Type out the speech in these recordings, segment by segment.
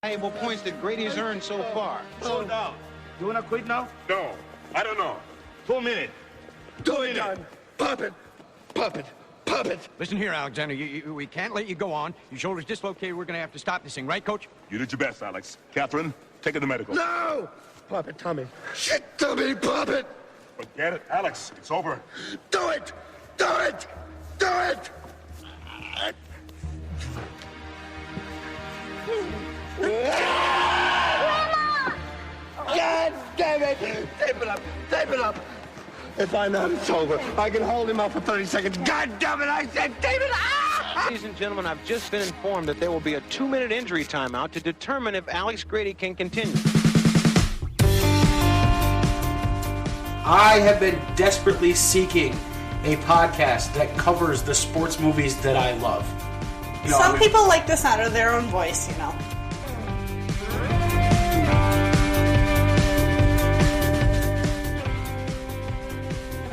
Valuable points that Grady's earned so far. Slow down. You wanna quit now? No, I don't know. 4 minutes. Do it, Don. Pop it. Pop it. Pop it. Listen here, Alexander. We can't let you go on. Your shoulder's dislocated. We're going to have to stop this thing. Right, Coach? You did your best, Alex. Catherine, take her to medical. No! Pop it, Tommy. Shit, Tommy, pop it. Forget it, Alex. It's over. Do it. Do it. Do it. God damn it! Tape it up! Tape it up! If I know it's over, I can hold him up for 30 seconds. God damn it! I said tape it up! Ladies and gentlemen, I've just been informed that there will be a 2-minute injury timeout to determine if Alex Grady can continue. I have been desperately seeking a podcast that covers the sports movies that I love. Some people like the sound of their own voice, you know.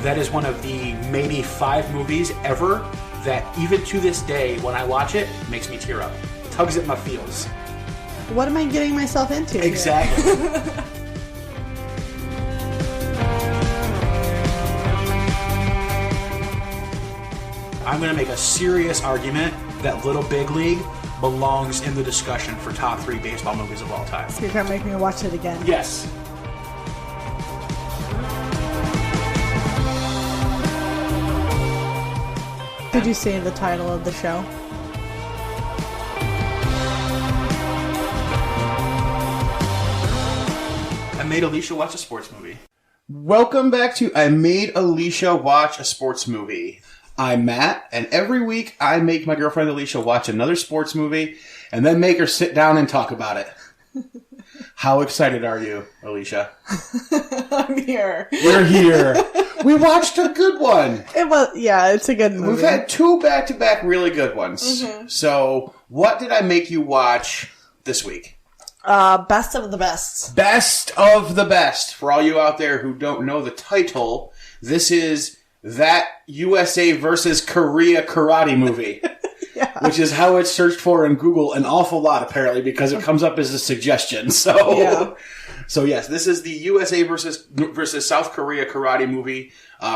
That is one of the maybe 5 movies ever that even to this day, when I watch it, makes me tear up. Tugs at my feels. What am I getting myself into? Exactly. I'm going to make a serious argument that Little Big League belongs in the discussion for top 3 baseball movies of all time. So you're going to make me watch it again? Yes. Did you say the title of the show? I Made Alicia Watch a Sports Movie. Welcome back to I Made Alicia Watch a Sports Movie. I'm Matt, and every week I make my girlfriend Alicia watch another sports movie and then make her sit down and talk about it. How excited are you, Alicia? I'm here. You're here. We watched a good one. It's a good movie. We've had 2 back-to-back really good ones. Mm-hmm. So, what did I make you watch this week? Best of the Best. Best of the Best. For all you out there who don't know the title, this is That USA versus Korea Karate Movie. Yeah. Which is how it's searched for in Google an awful lot, apparently, because it comes up as a suggestion. So yes, this is the USA versus South Korea karate movie,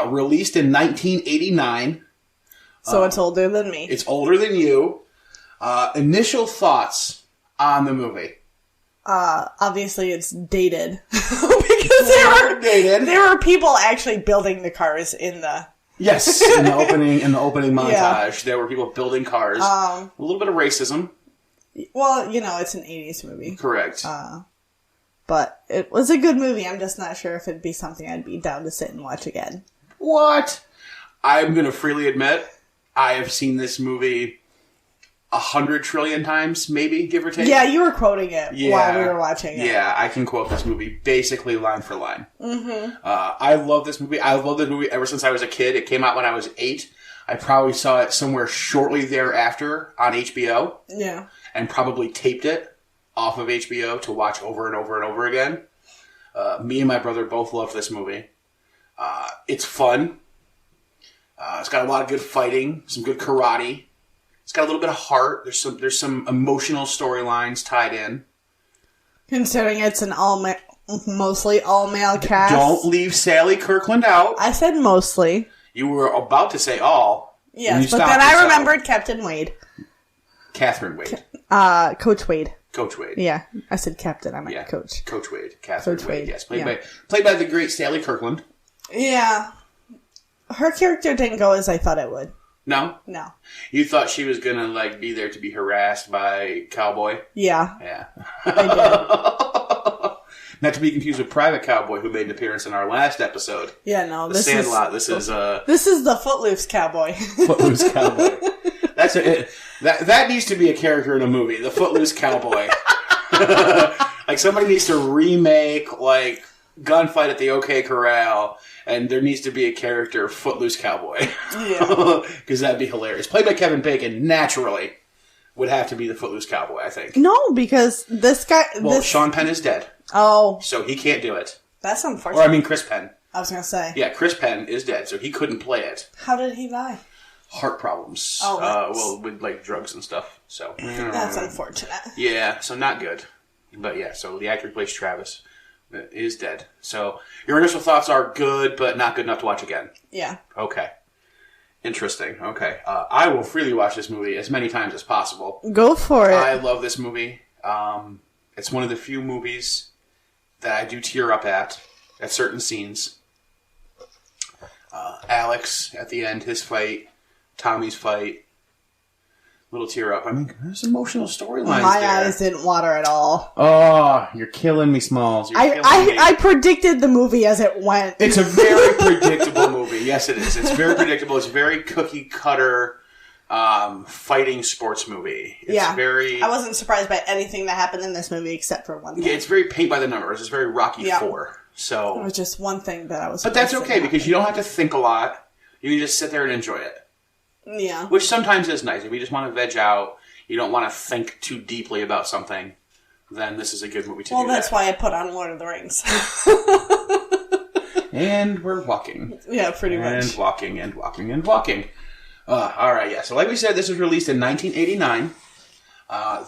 released in 1989. So it's older than me. It's older than you. Initial thoughts on the movie? Obviously it's dated. Because there were people actually building the cars in the... Yes, in the opening montage, there were people building cars. A little bit of racism. Well, it's an 80s movie. Correct. But it was a good movie. I'm just not sure if it'd be something I'd be down to sit and watch again. What? I'm going to freely admit, I have seen this movie 100 trillion times, maybe, give or take. Yeah, you were quoting it while we were watching it. Yeah, I can quote this movie basically line for line. Mm-hmm. I love this movie. I love this movie ever since I was a kid. It came out when I was 8. I probably saw it somewhere shortly thereafter on HBO. Yeah. And probably taped it off of HBO to watch over and over and over again. Me and my brother both love this movie. It's fun. It's got a lot of good fighting, some good karate. It's got a little bit of heart. There's some emotional storylines tied in. Considering it's an mostly all-male cast. Don't leave Sally Kirkland out. I said mostly. You were about to say all. Yes, but then I remembered Captain Wade. Catherine Wade. Coach Wade. Coach Wade. Yeah, I said captain. I meant coach. Coach Wade. Catherine Coach Wade. Wade. Yes, played by the great Sally Kirkland. Yeah. Her character didn't go as I thought it would. No? No. You thought she was going to, be there to be harassed by Cowboy? Yeah. Yeah. I did. Not to be confused with Private Cowboy, who made an appearance in our last episode. Yeah, no. The Sandlot. This is the Footloose Cowboy. Footloose Cowboy. That needs to be a character in a movie. The Footloose Cowboy. Somebody needs to remake, Gunfight at the OK Corral, and there needs to be a character, Footloose Cowboy. Yeah. Because that'd be hilarious. Played by Kevin Bacon, naturally, would have to be the Footloose Cowboy, I think. No, because this guy... Sean Penn is dead. Oh. So he can't do it. That's unfortunate. Or, Chris Penn. I was going to say. Yeah, Chris Penn is dead, so he couldn't play it. How did he die? Heart problems. Oh, with drugs and stuff. So that's unfortunate. Yeah, so not good. But yeah, so the actor who plays Travis is dead. So your initial thoughts are good, but not good enough to watch again. Yeah. Okay. Interesting. Okay. I will freely watch this movie as many times as possible. Go for it. I love this movie. It's one of the few movies that I do tear up at certain scenes. Alex, at the end, his fight, Tommy's fight, little tear up. I mean, there's emotional storylines My there. eyes didn't water at all. Oh, you're killing me, Smalls. You're killing me. I predicted the movie as it went. It's a very predictable movie. Yes, it is. It's very predictable. It's a very cookie cutter fighting sports movie. It's very. I wasn't surprised by anything that happened in this movie except for one thing. Yeah, it's very paint by the numbers. It's very Rocky 4. So it was just one thing that I was. But that's okay because you don't have to think a lot. You can just sit there and enjoy it. Yeah. Which sometimes is nice. If you just want to veg out, you don't want to think too deeply about something, then this is a good movie to do Well, that's why I put on Lord of the Rings. And we're walking. Yeah, pretty much. And walking and walking and walking. All right, yeah. So like we said, this was released in 1989.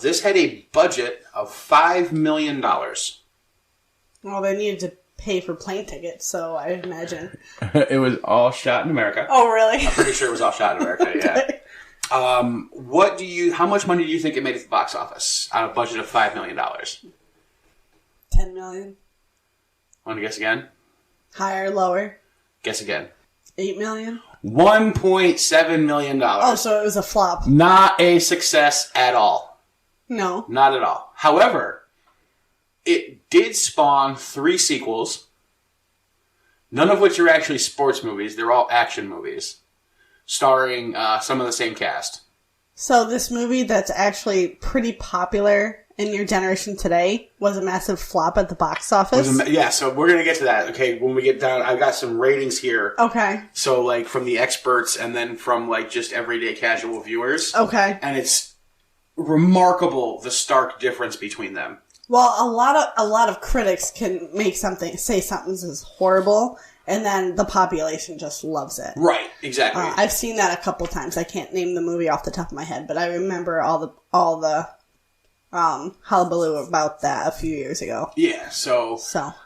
This had a budget of $5 million. Well, they needed to pay for plane tickets, so I imagine. It was all shot in America. Oh, really? I'm pretty sure it was all shot in America, yeah. How much money do you think it made at the box office on a budget of $5 million? 10 million. Want to guess again? Higher, lower? Guess again. 8 million? $1.7 million. Oh, so it was a flop. Not a success at all. No. Not at all. However, it did spawn 3 sequels, none of which are actually sports movies. They're all action movies, starring some of the same cast. So this movie that's actually pretty popular in your generation today was a massive flop at the box office? Yeah, so we're going to get to that. Okay, when we get down, I've got some ratings here. Okay. So, like, from the experts and then from, like, just everyday casual viewers. Okay. And it's remarkable, the stark difference between them. Well, a lot of critics can say something's is horrible, and then the population just loves it. Right, exactly. I've seen that a couple times. I can't name the movie off the top of my head, but I remember all the hullabaloo about that a few years ago. Yeah, so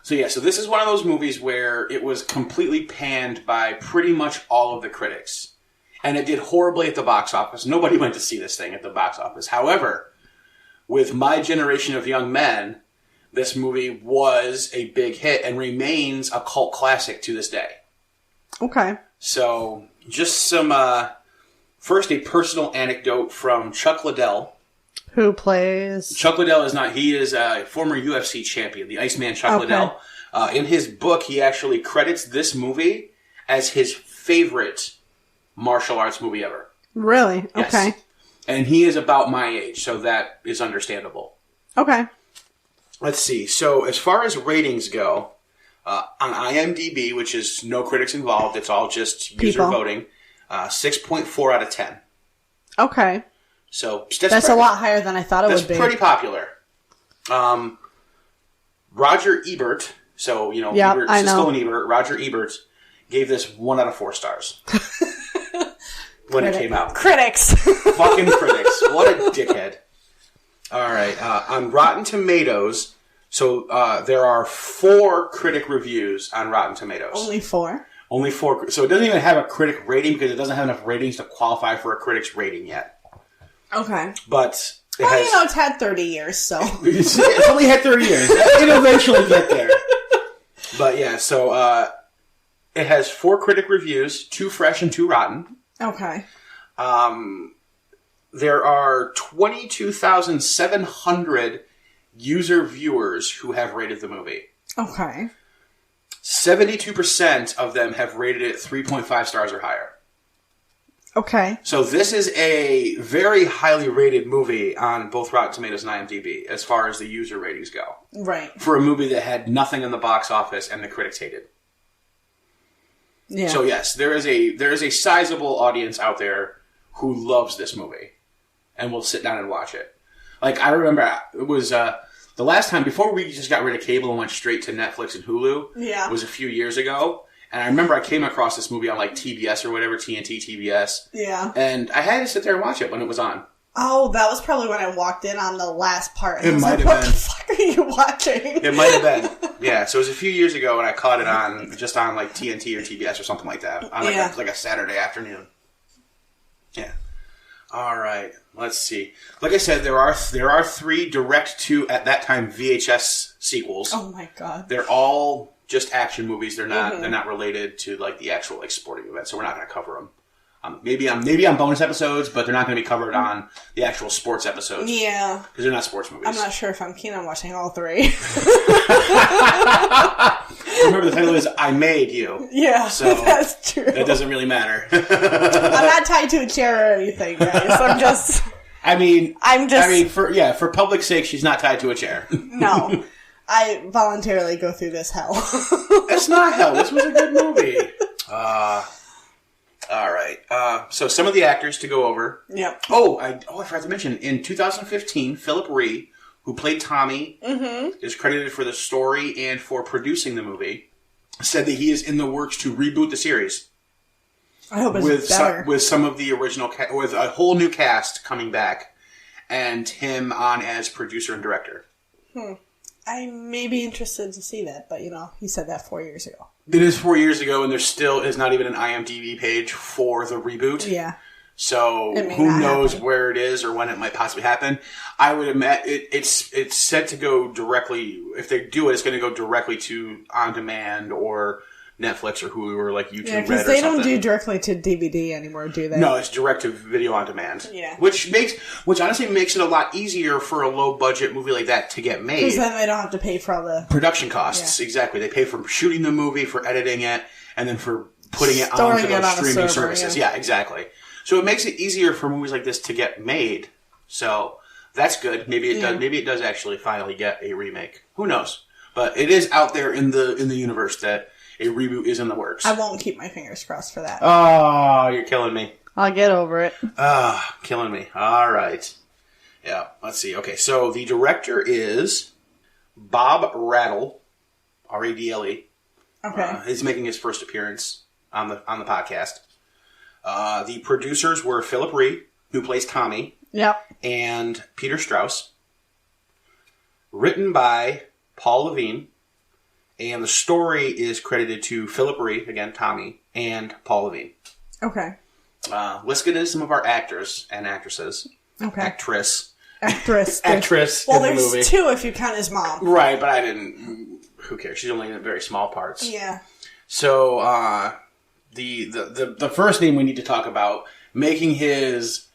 this is one of those movies where it was completely panned by pretty much all of the critics. And it did horribly at the box office. Nobody went to see this thing at the box office. However, with my generation of young men, this movie was a big hit and remains a cult classic to this day. Okay. So, just some, first a personal anecdote from Chuck Liddell. Who plays? Chuck Liddell he is a former UFC champion, the Iceman Chuck Liddell. In his book, he actually credits this movie as his favorite martial arts movie ever. Really? Yes. Okay. And he is about my age, so that is understandable. Okay. Let's see. So, as far as ratings go, on IMDb, which is no critics involved, it's all just user voting, 6.4 out of 10. Okay. So that's a lot higher than I thought it would be. That's pretty popular. Roger Ebert, so, Ebert, Siskel and Ebert, Roger Ebert gave this 1 out of 4 stars. When it came out. Critics. Fucking critics. What a dickhead. All right. On Rotten Tomatoes, so there are 4 critic reviews on Rotten Tomatoes. Only 4? Only 4. So it doesn't even have a critic rating because it doesn't have enough ratings to qualify for a critic's rating yet. Okay. But it's had 30 years, so. It's only had 30 years. It'll eventually get there. But yeah, so it has 4 critic reviews, 2 fresh and 2 rotten. Okay. There are 22,700 user viewers who have rated the movie. Okay. 72% of them have rated it 3.5 stars or higher. Okay. So this is a very highly rated movie on both Rotten Tomatoes and IMDb as far as the user ratings go. Right. For a movie that had nothing in the box office and the critics hated. Yeah. So yes, there is a sizable audience out there who loves this movie and will sit down and watch it. Like, I remember it was the last time before we just got rid of cable and went straight to Netflix and Hulu. Yeah. Was a few years ago. And I remember I came across this movie on like TBS or whatever, TNT, TBS. Yeah. And I had to sit there and watch it when it was on. Oh, that was probably when I walked in on the last part. And it might have been. What the fuck are you watching? It might have been. Yeah, so it was a few years ago, and I caught it on like TNT or TBS or something like that on like a Saturday afternoon. Yeah. All right. Let's see. Like I said, there are 3 direct to at that time VHS sequels. Oh my god. They're all just action movies. They're not related to like the actual like sporting event, so we're not going to cover them. Maybe on bonus episodes, but they're not going to be covered on the actual sports episodes. Yeah. Because they're not sports movies. I'm not sure if I'm keen on watching all 3. Remember, the title is I Made You. Yeah, so that's true. That doesn't really matter. I'm not tied to a chair or anything, guys. For public's sake, she's not tied to a chair. No. I voluntarily go through this hell. It's not hell. This was a good movie. All right. So some of the actors to go over. Yep. I forgot to mention, in 2015, Philip Rhee, who played Tommy, is credited for the story and for producing the movie, said that he is in the works to reboot the series. I hope it's better. With some of the original with a whole new cast coming back, and him on as producer and director. I may be interested to see that, but he said that 4 years ago. It is 4 years ago, and there still is not even an IMDb page for the reboot. Yeah. So who knows where it is or when it might possibly happen. I would imagine it's set to go directly, if they do it, it's going to go directly to On Demand or Netflix or Hulu or like YouTube Red or something. Yeah, because they don't do directly to DVD anymore, do they? No, it's direct to video on demand. Yeah. Which honestly makes it a lot easier for a low budget movie like that to get made. Because then they don't have to pay for all the production costs. Yeah. Exactly. They pay for shooting the movie, for editing it, and then for putting it onto those streaming services. Yeah, exactly. So it makes it easier for movies like this to get made. So that's good. Maybe it does. Maybe it does actually finally get a remake. Who knows? But it is out there in the universe that a reboot is in the works. I won't keep my fingers crossed for that. Oh, you're killing me. I'll get over it. Killing me. All right. Yeah. Let's see. Okay. So the director is Bob Radle, Radle. Okay. He's making his first appearance on the podcast. The producers were Philip Rhee, who plays Tommy. Yep. And Peter Strauss. Written by Paul Levine. And the story is credited to Philip Rhee, again, Tommy, and Paul Levine. Okay. Let's get into some of our actors and actresses. Okay. Actress. Well, there's movie. 2 if you count his mom. Right, but I didn't. Who cares? She's only in very small parts. Yeah. So, the first name we need to talk about, making his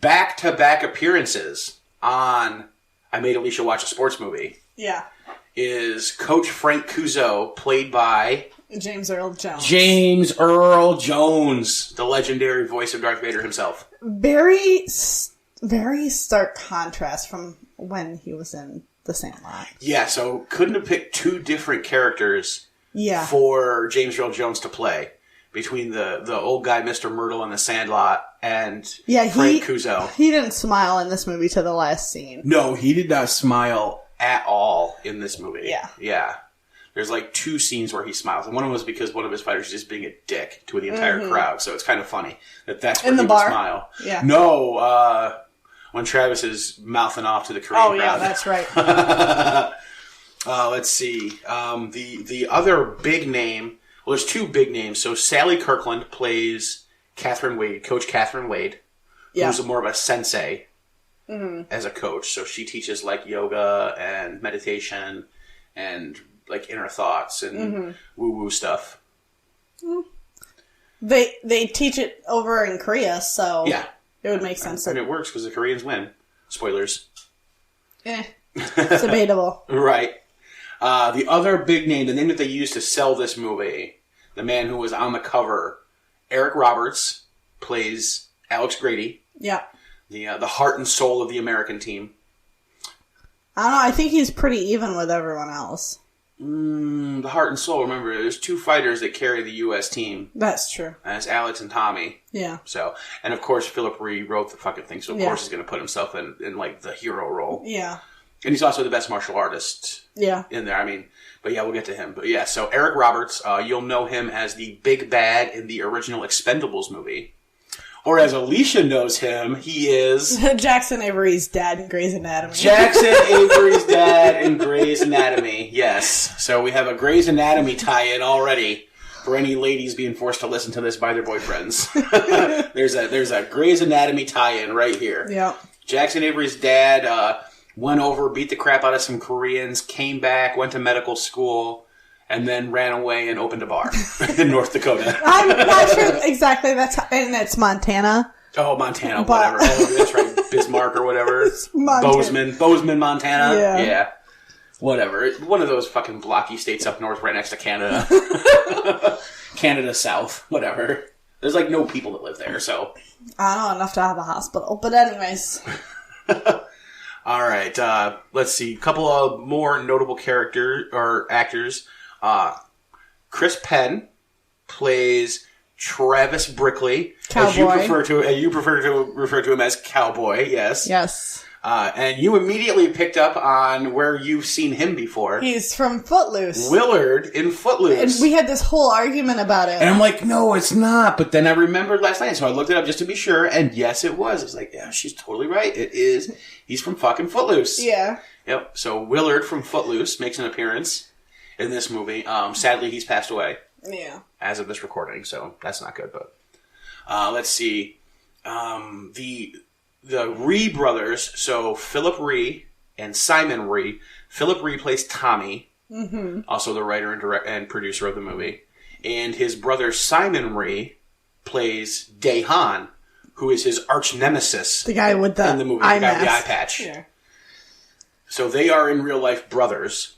back-to-back appearances on I Made Alicia Watch a Sports Movie. Yeah. Is Coach Frank Cuso, played by James Earl Jones. James Earl Jones, the legendary voice of Darth Vader himself. Very stark contrast from when he was in The Sandlot. Yeah, so couldn't have picked 2 different characters for James Earl Jones to play. Between the old guy, Mr. Myrtle, in The Sandlot, and Frank Cuso. He didn't smile in this movie to the last scene. No, he did not smile at all in this movie. Yeah. Yeah. There's like 2 scenes where he smiles. And one of them was because one of his fighters is just being a dick to the entire crowd. So it's kind of funny that's where he would smile. Yeah. No, when Travis is mouthing off to the Korean crowd. Oh, yeah, that's right. Let's see. The other big name, well, there's 2 big names. So Sally Kirkland plays Catherine Wade, Coach Catherine Wade, who's more of a sensei. As a coach, so she teaches like yoga and meditation and like inner thoughts and woo-woo stuff. They teach it over in Korea, so it would make sense. And it works because the Koreans win. Spoilers. It's debatable. Right. The other big name, the name that they used to sell this movie, the man who was on the cover, Eric Roberts, plays Alex Grady. Yeah. The heart and soul of the American team. I don't know. I think he's pretty even with everyone else. The heart and soul. Remember, there's 2 fighters that carry the U.S. team. That's true. And it's Alex and Tommy. Yeah. So, and of course, Philip Rhee wrote the fucking thing, so of course he's going to put himself in like the hero role. Yeah. And he's also the best martial artist. Yeah. In there. I mean, but yeah, we'll get to him. But yeah, so Eric Roberts, you'll know him as the big bad in the original Expendables movie. Or as Alicia knows him, he is... Jackson Avery's dad in Grey's Anatomy. Jackson Avery's dad So we have a Grey's Anatomy tie-in already for any ladies being forced to listen to this by their boyfriends. there's a Grey's Anatomy tie-in right here. Yeah. Jackson Avery's dad went over, beat the crap out of some Koreans, came back, went to medical school, and then ran away and opened a bar in North Dakota. I'm not sure exactly and it's Montana. Oh, Montana, whatever. Oh, that's right. Bismarck or whatever. Montana. Bozeman, Montana. Yeah. Whatever. One of those fucking blocky states up north right next to Canada. Canada South. Whatever. There's like no people that live there, so. I don't know enough to have a hospital. But anyways. All right. Let's see. A couple of more notable actors. Chris Penn plays Travis Brickley. Cowboy. As you prefer to refer to him as Cowboy, yes. Yes. And you immediately picked up on where you've seen him before. He's from Footloose. Willard in Footloose. And we had this whole argument about it. And I'm like, no, it's not. But then I remembered last night, so I looked it up just to be sure, and yes, it was. It's like, yeah, she's totally right. It is. He's from fucking Footloose. Yeah. Yep. So Willard from Footloose makes an appearance in this movie. Sadly, he's passed away. Yeah. As of this recording, so that's not good. But let's see. The Rhee brothers, so Philip Rhee and Simon Rhee. Philip Rhee plays Tommy, also the writer and producer of the movie. And his brother Simon Rhee plays Daehan, who is his arch nemesis. The guy with the in the movie, eye the guy with the mask. eye patch. Yeah. So they are in real life brothers.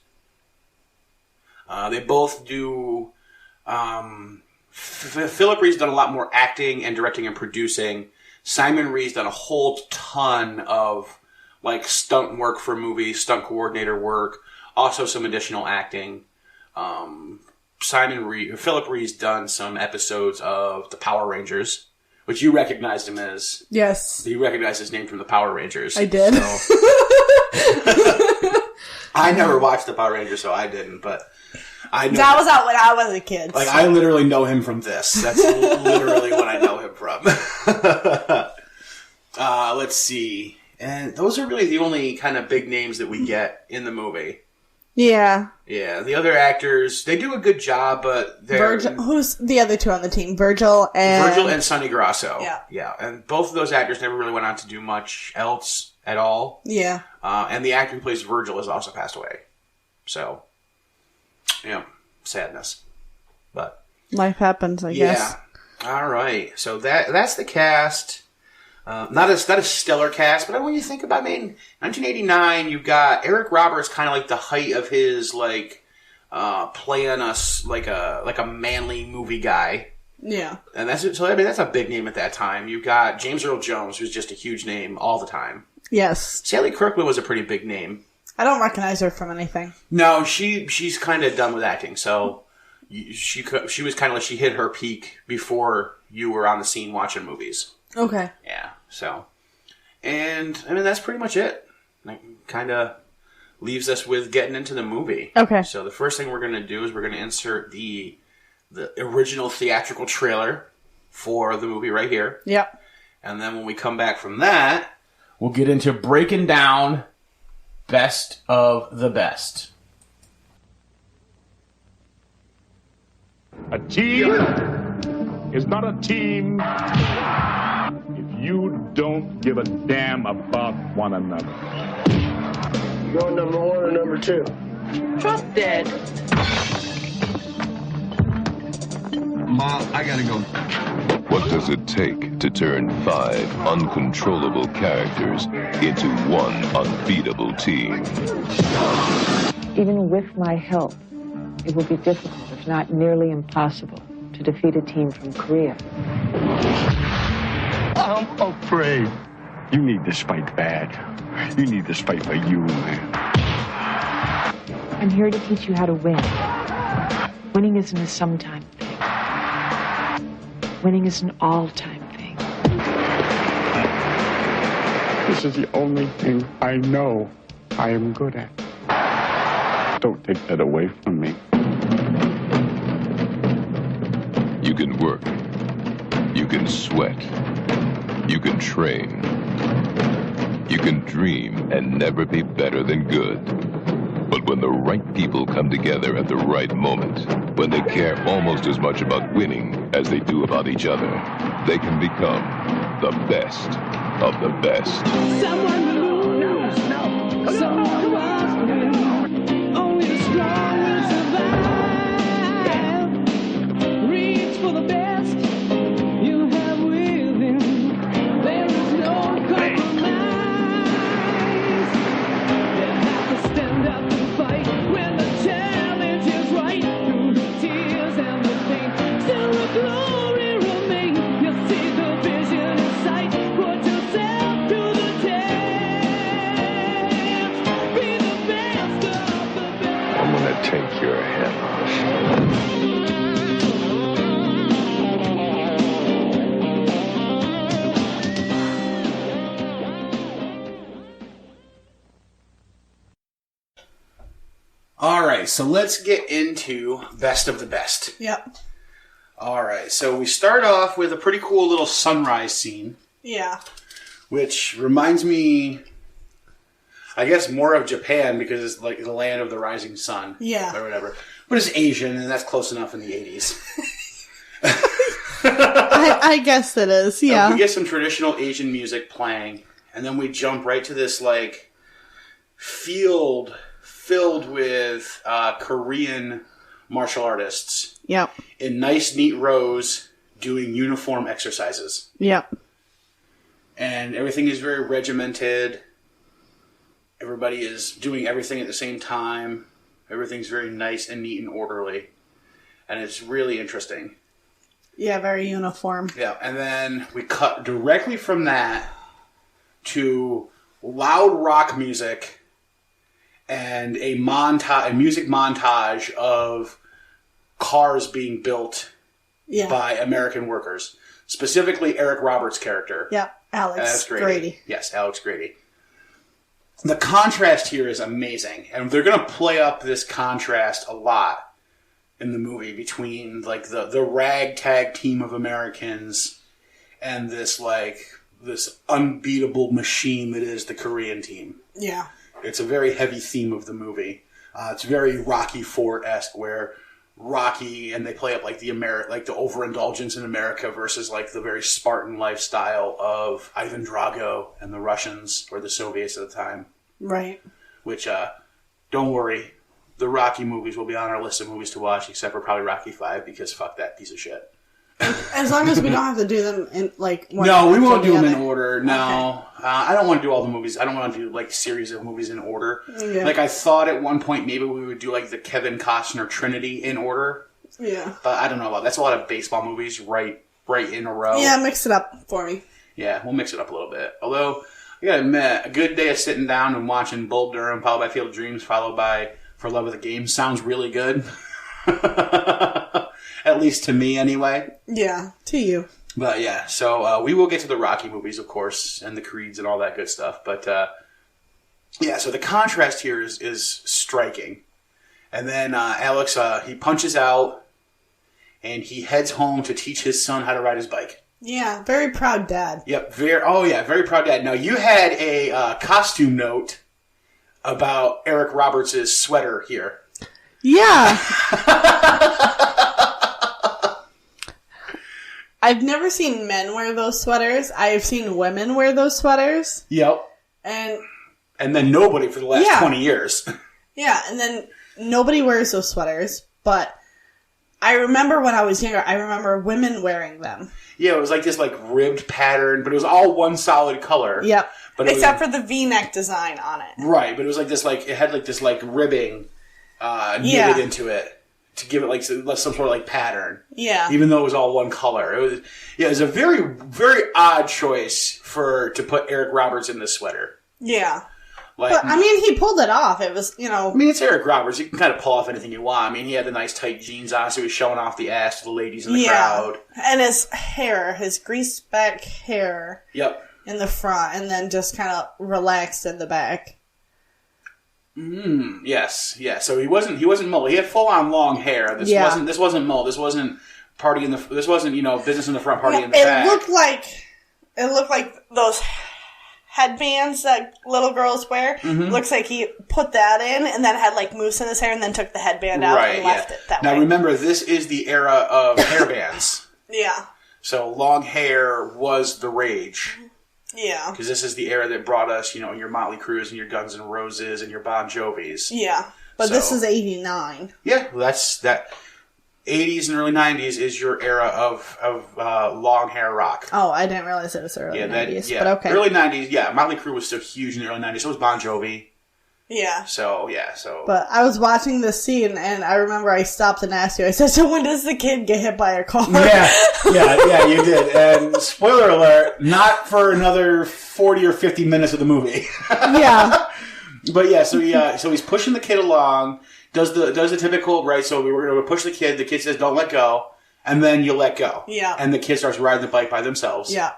They both do. Philip Rhee's done a lot more acting and directing and producing. Simon Rhee's done a whole ton of like stunt work for movies, stunt coordinator work, also some additional acting. Philip Rhee's done some episodes of the Power Rangers, which you recognized him as. Yes. You recognized his name from the Power Rangers. I did. So. I never watched the Power Rangers, so I didn't, but I know that was out when I was a kid. Like, I literally know him from this. That's literally what I know him from. Let's see. And those are really the only kind of big names that we get in the movie. Yeah. Yeah, the other actors, they do a good job, but they're... Who's the other two on the team? Virgil and Sonny Grasso. Yeah. Yeah, and both of those actors never really went on to do much else at all. Yeah. And the actor who plays Virgil has also passed away. So, yeah, sadness. But life happens, I guess. Yeah. All right. So that's the cast. Not a stellar cast, but when you think about, 1989, you've got Eric Roberts, kind of like the height of his playing us like a manly movie guy. Yeah. And that's a big name at that time. You've got James Earl Jones, who's just a huge name all the time. Yes. Sally Kirkland was a pretty big name. I don't recognize her from anything. No, she's kind of done with acting, so she was kind of like she hit her peak before you were on the scene watching movies. Okay. Yeah, so. And, that's pretty much it. That kind of leaves us with getting into the movie. Okay. So the first thing we're going to do is we're going to insert the original theatrical trailer for the movie right here. Yep. And then when we come back from that, we'll get into breaking down Best of the Best. A team is not a team if you don't give a damn about one another. You going number one or number two? Trust Dad. Mom, I gotta go. What does it take to turn 5 uncontrollable characters into one unbeatable team? Even with my help, it will be difficult, if not nearly impossible, to defeat a team from Korea. I'm afraid. You need this fight bad. You need this fight for you, man. I'm here to teach you how to win. Winning isn't a sometime thing. Winning is an all-time thing. This is the only thing I know I am good at. Don't take that away from me. You can work. You can sweat. You can train. You can dream and never be better than good. But when the right people come together at the right moment, when they care almost as much about winning as they do about each other, they can become the best of the best. Someone to lose, someone to win. Only the strong will survive. Reach for the best you have within. There is no compromise. You have to stand up and fight when the challenge is right. Through the tears and the pain, still the glory remains. You see the vision in sight. Put yourself to the test. Be the best of the best. I'm gonna take your head off. All right, so let's get into best of the best. Yep. All right, so we start off with a pretty cool little sunrise scene, Yeah. which reminds me, I guess, more of Japan because it's like the land of the rising sun. Yeah. Or whatever. But it's Asian, and that's close enough in the 80s. I guess it is, yeah. We get some traditional Asian music playing, and then we jump right to this, like, field filled with Korean martial artists Yep. in nice, neat rows doing uniform exercises. Yep. And everything is very regimented. Everybody is doing everything at the same time. Everything's very nice and neat and orderly. And it's really interesting. Yeah, very uniform. Yeah, and then we cut directly from that to loud rock music and a music montage of cars being built by American workers. Specifically, Eric Roberts' character. Yep, Alex Grady. Yes, Alex Grady. The contrast here is amazing, and they're going to play up this contrast a lot in the movie between like the ragtag team of Americans and this unbeatable machine that is the Korean team. Yeah. It's a very heavy theme of the movie. It's very Rocky IV-esque, where Rocky and they play up like the overindulgence in America versus like the very Spartan lifestyle of Ivan Drago and the Russians or the Soviets at the time. Right. Which, don't worry, the Rocky movies will be on our list of movies to watch, except for probably Rocky V, because fuck that piece of shit. As long as we don't have to do them in like one No, we won't do them in other. order. No, Okay. I don't want to do all the movies. I don't want to do like series of movies in order. Yeah. Like I thought at one point maybe we would do like the Kevin Costner Trinity in order. Yeah. But I don't know about that. That's a lot of baseball movies right in a row. Yeah, mix it up for me. Yeah, we'll mix it up a little bit. Although I gotta admit, a good day of sitting down and watching Bull Durham, followed by Field of Dreams, followed by For Love of the Game sounds really good. At least to me, anyway. Yeah, to you. But yeah, so we will get to the Rocky movies, of course, and the Creeds and all that good stuff. But yeah, so the contrast here is striking. And then Alex, he punches out, and he heads home to teach his son how to ride his bike. Yeah, very proud dad. Yep, very proud dad. Now, you had a costume note about Eric Roberts' sweater here. Yeah. I've never seen men wear those sweaters. I've seen women wear those sweaters. Yep. And then nobody for the last 20 years. Yeah, and then nobody wears those sweaters, but I remember when I was younger, I remember women wearing them. Yeah, it was like this like ribbed pattern, but it was all one solid color. Yep. But except for the V-neck design on it. Right, but it was like this like, it had like this like ribbing knitted into it. To give it like some sort of like pattern, even though it was all one color. It was a very, very odd choice to put Eric Roberts in this sweater. Yeah, like, but I mean, he pulled it off. It was, I mean, it's Eric Roberts. You can kind of pull off anything you want. I mean, he had the nice tight jeans on, so he was showing off the ass to the ladies in the crowd. And his hair, his greased back hair. Yep. In the front, and then just kind of relaxed in the back. Yes. So he wasn't mole. He had full on long hair. This wasn't mole. This wasn't business in the front, party in the back. It looked like those headbands that little girls wear. Looks like he put that in and then had like mousse in his hair and then took the headband out and left it that way. Now remember, this is the era of hairbands. Yeah. So long hair was the rage. Yeah. Because this is the era that brought us, your Motley Crues and your Guns N' Roses and your Bon Jovis. Yeah. But this is 89. Yeah, well, that's that. 80s and early 90s is your era of long hair rock. Oh, I didn't realize it was early 90s. But okay. Early 90s, yeah. Motley Crue was still huge in the early 90s. So was Bon Jovi. Yeah. So. But I was watching this scene, and I remember I stopped and asked you. I said, so when does the kid get hit by a car? Yeah, you did. And spoiler alert, not for another 40 or 50 minutes of the movie. Yeah. But yeah, so he's pushing the kid along, does the typical, right, so we're going to push the kid says, don't let go, and then you let go. Yeah. And the kid starts riding the bike by themselves. Yeah.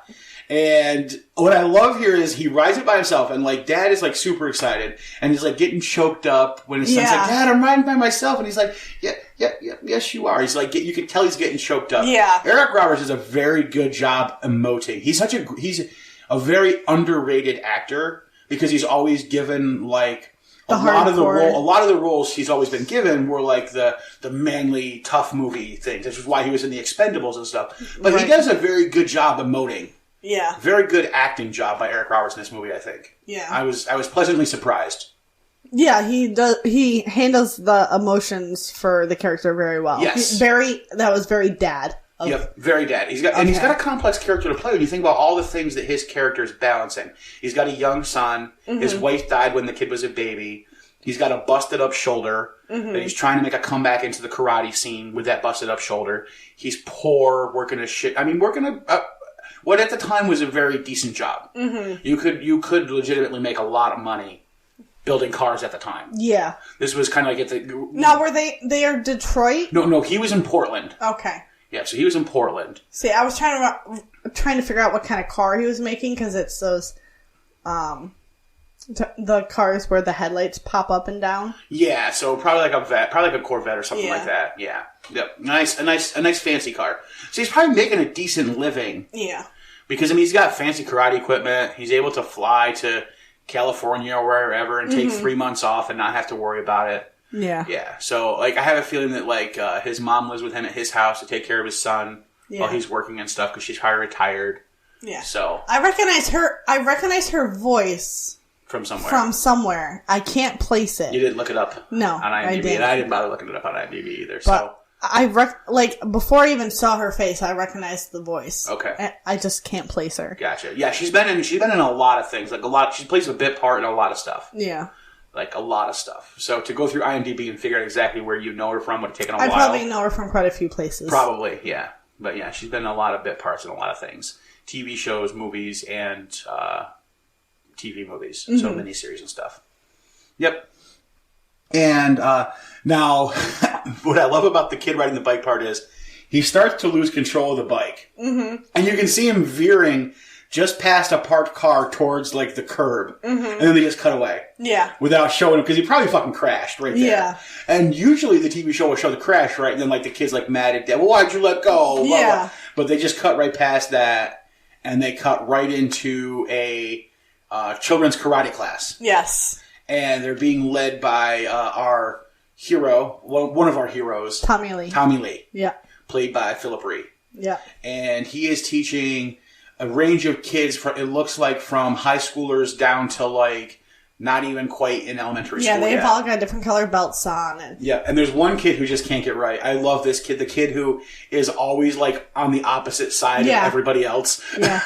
And what I love here is he rides it by himself, and like Dad is like super excited, and he's like getting choked up when his son's like, Dad, I'm riding by myself, and he's like, yeah, yes you are. He's like, you can tell he's getting choked up. Yeah. Eric Roberts does a very good job emoting. He's a very underrated actor because he's always given like a lot of the roles he's always been given were like the manly tough movie things. This is why he was in the Expendables and stuff. But he does a very good job emoting. Yeah. Very good acting job by Eric Roberts in this movie, I think. Yeah. I was pleasantly surprised. Yeah, he handles the emotions for the character very well. Yes. That was very Dad. Yep, very Dad. He's got a complex character to play when you think about all the things that his character is balancing. He's got a young son. His wife died when the kid was a baby. He's got a busted up shoulder. That he's trying to make a comeback into the karate scene with that busted up shoulder. He's poor, working what at the time was a very decent job. You could legitimately make a lot of money building cars at the time. Yeah. This was kind of like Now, were they are Detroit? No, he was in Portland. Okay. Yeah, so he was in Portland. See, I was trying to figure out what kind of car he was making because it's those, the cars where the headlights pop up and down. Yeah, so probably like a Corvette or something like that. Yeah, yep, a nice fancy car. So he's probably making a decent living. Yeah, because he's got fancy karate equipment. He's able to fly to California or wherever and take 3 months off and not have to worry about it. Yeah. Yeah. So, I have a feeling that, his mom lives with him at his house to take care of his son while he's working and stuff because she's probably retired. Yeah. So. I recognize her voice. From somewhere. From somewhere. I can't place it. You didn't look it up? No, on IMDb. I didn't. And I didn't bother looking it up on IMDb either, but before I even saw her face, I recognized the voice. Okay. I just can't place her. Gotcha. Yeah, she's been in a lot of things. She plays a bit part in a lot of stuff. Yeah. Like, a lot of stuff. So, to go through IMDb and figure out exactly where you know her from would have taken a while. I probably know her from quite a few places. Probably, yeah. But, yeah, she's been in a lot of bit parts in a lot of things. TV shows, movies, and TV movies. So, miniseries and stuff. Yep. And now, what I love about the kid riding the bike part is he starts to lose control of the bike. And you can see him veering just past a parked car towards, the curb. And then they just cut away. Yeah. Without showing him, because he probably fucking crashed right there. Yeah. And usually the TV show will show the crash, right? And then, the kid's, mad at Dad. Well, why'd you let go? Blah, yeah. Blah. But they just cut right past that, and they cut right into a children's karate class. Yes. And they're being led by our hero, one of our heroes. Tommy Lee. Tommy Lee. Yeah. Played by Philip Ree. Yeah. And he is teaching a range of kids, it looks like from high schoolers down to not even quite in elementary school. Yeah, they've all got different colored belts on. And there's one kid who just can't get right. I love this kid. The kid who is always on the opposite side of everybody else. Yeah.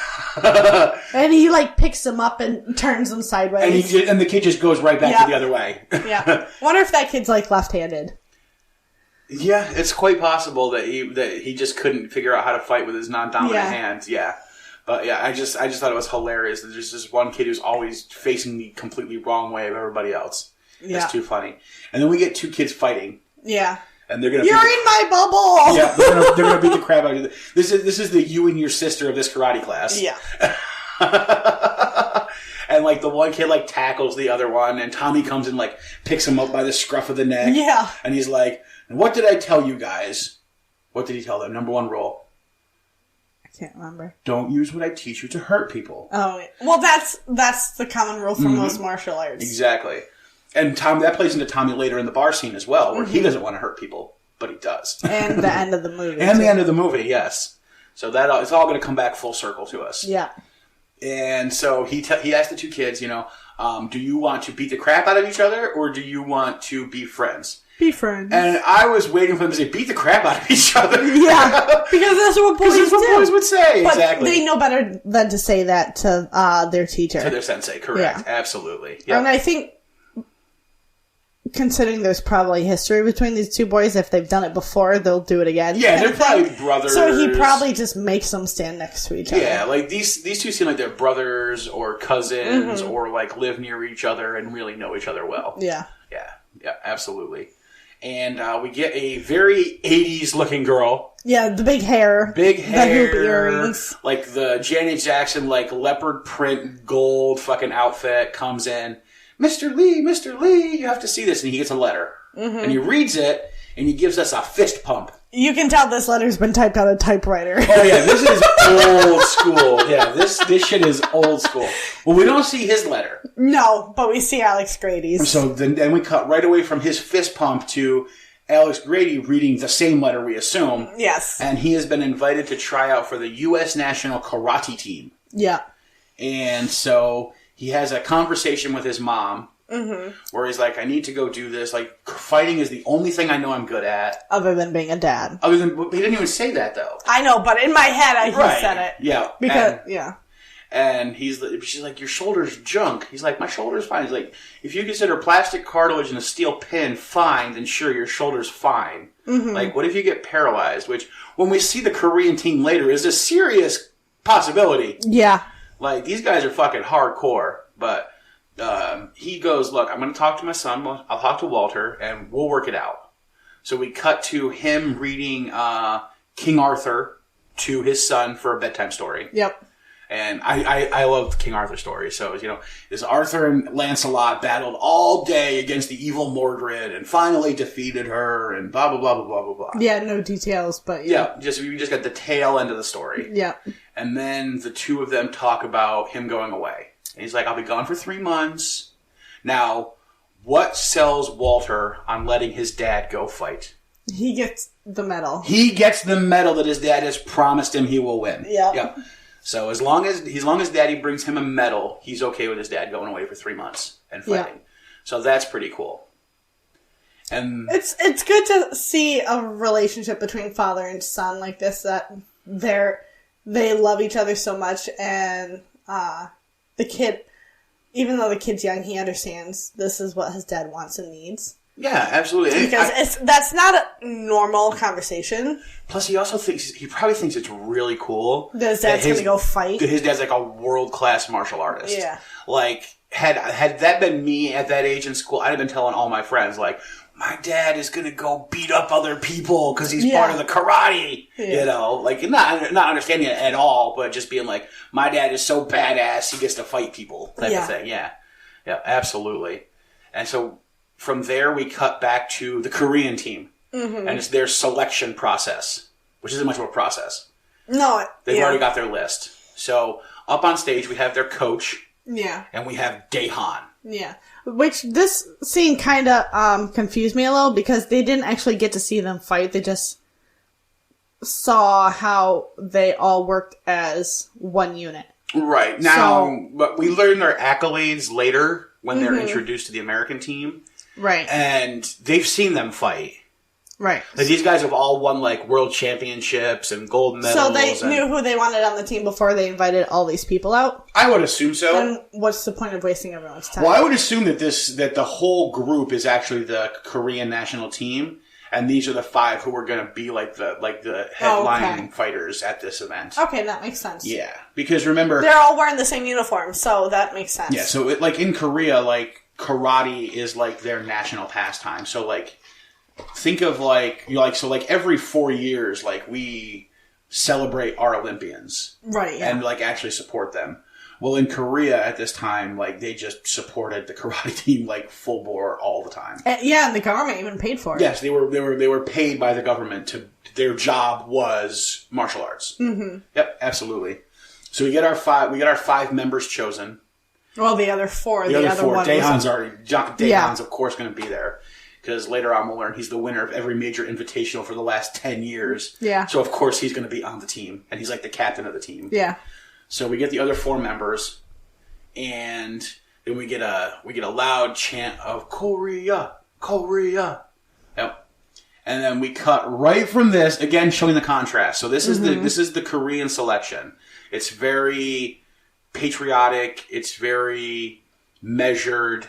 And he picks them up and turns them sideways. And the kid just goes right back to the other way. Yeah. Wonder if that kid's left-handed. Yeah, it's quite possible that he just couldn't figure out how to fight with his non-dominant hands. Yeah. But yeah, I just thought it was hilarious that there's this one kid who's always facing the completely wrong way of everybody else. Yeah. That's too funny. And then we get two kids fighting. Yeah. And they're gonna. You're in my bubble. Yeah, they're gonna beat the crap out of you. This is the you and your sister of this karate class. Yeah. And the one kid tackles the other one, and Tommy comes and picks him up by the scruff of the neck. Yeah. And he's like, "What did I tell you guys?" What did he tell them? Number one rule. Can't remember. Don't use what I teach you to hurt people. Oh, well, that's the common rule for most martial arts. Exactly. And that plays into Tommy later in the bar scene as well, where he doesn't want to hurt people, but he does. And the end of the movie. And the end of the movie, yes. So that it's all going to come back full circle to us. Yeah. And so he asked the two kids, do you want to beat the crap out of each other, or do you want to be friends? Be friends. And I was waiting for them to say, beat the crap out of each other. Yeah, because that's what boys do. Boys would say, but exactly. They know better than to say that to their teacher. To their sensei, correct. Yeah. Absolutely. Yep. And I think, considering there's probably history between these two boys, if they've done it before, they'll do it again. Yeah, they're probably brothers. So he probably just makes them stand next to each other. Yeah, like these two seem like they're brothers or cousins or like live near each other and really know each other well. Yeah. Yeah, absolutely. And we get a very 80s looking girl. Yeah, the big hair. The hoop earrings. Like the Janet Jackson, like leopard print gold fucking outfit comes in. Mr. Lee, you have to see this. And he gets a letter. And he reads it, and he gives us a fist pump. You can tell this letter's been typed on a typewriter. Oh, yeah, this is old school. Yeah, this shit is old school. Well, we don't see his letter. No, but we see Alex Grady's. So then we cut right away from his fist pump to Alex Grady reading the same letter, we assume. Yes. And he has been invited to try out for the U.S. national karate team. Yeah. And so he has a conversation with his mom. Where he's like, I need to go do this. Like, fighting is the only thing I know I'm good at. Other than being a dad. He didn't even say that, though. I know, but in my head, he said it. Yeah. Because, And she's like, your shoulder's junk. He's like, my shoulder's fine. He's like, if you consider plastic cartilage and a steel pin fine, then sure, your shoulder's fine. Like, what if you get paralyzed? Which, when we see the Korean team later, is a serious possibility. Yeah. Like, these guys are fucking hardcore. But he goes, look, I'm going to talk to my son. I'll talk to Walter, and we'll work it out. So we cut to him reading King Arthur to his son for a bedtime story. Yep. And I love King Arthur stories. So, this Arthur and Lancelot battled all day against the evil Mordred and finally defeated her and blah, blah, blah, blah, blah, blah, blah. Yeah, no details, but we just got the tail end of the story. Yeah. And then the two of them talk about him going away. And he's like, I'll be gone for 3 months. Now, what sells Walter on letting his dad go fight? He gets the medal. He gets the medal that his dad has promised him he will win. Yeah. So as long as Daddy brings him a medal, he's okay with his dad going away for 3 months and fighting. Yeah. So that's pretty cool. And it's good to see a relationship between father and son like this, that they love each other so much, and the kid, even though the kid's young, he understands this is what his dad wants and needs. Yeah, absolutely. Because that's not a normal conversation. Plus, he probably thinks it's really cool that his dad's going to go fight. His dad's like a world-class martial artist. Yeah. Like, had that been me at that age in school, I'd have been telling all my friends, like, my dad is going to go beat up other people because he's part of the karate. Yeah. Like, not understanding it at all, but just being like, my dad is so badass, he gets to fight people, type of thing. Yeah. Yeah, absolutely. And so from there, we cut back to the Korean team. And it's their selection process, which isn't much of a process. No. They've already got their list. So up on stage, we have their coach. Yeah. And we have Daehan. Yeah. Which this scene kind of confused me a little, because they didn't actually get to see them fight. They just saw how they all worked as one unit. Right. Now, but we learn their accolades later when they're introduced to the American team. Right. And they've seen them fight. Right. Like, these guys have all won, like, world championships and gold medals. So they knew who they wanted on the team before they invited all these people out? I would assume so. Then what's the point of wasting everyone's time? Well, I would assume that that the whole group is actually the Korean national team, and these are the 5 who are going to be like the headline fighters at this event. Okay, that makes sense. Yeah, because remember, they're all wearing the same uniform, so that makes sense. Yeah, so like in Korea, like karate is like their national pastime. So like, think of like every 4 years, like we celebrate our Olympians, right? Yeah. And like actually support them. Well, in Korea at this time, like, they just supported the karate team, like, full bore all the time. And the government even paid for it. Yes, they were paid by the government their job was martial arts. Mm-hmm. Yep, absolutely. So we get our 5 members chosen. Well, the other 4. The other 4. one Daehan's of course going to be there. Because later on we'll learn he's the winner of every major invitational for the last 10 years. Yeah. So of course he's going to be on the team. And he's like the captain of the team. Yeah. So we get the other 4 members. And then we get a loud chant of Korea, Korea. Yep. And then we cut right from this, again showing the contrast. So this is the Korean selection. It's very patriotic. It's very measured.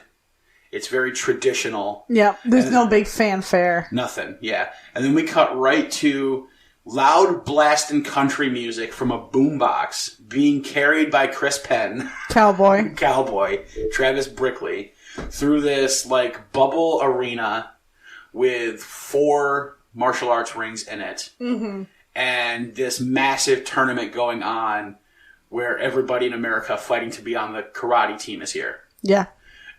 It's very traditional. Yeah, there's no big fanfare. Nothing, yeah. And then we cut right to loud blasting country music from a boombox being carried by Chris Penn. Cowboy, Travis Brickley, through this, like, bubble arena with 4 martial arts rings in it. Mm-hmm. And this massive tournament going on where everybody in America fighting to be on the karate team is here. Yeah.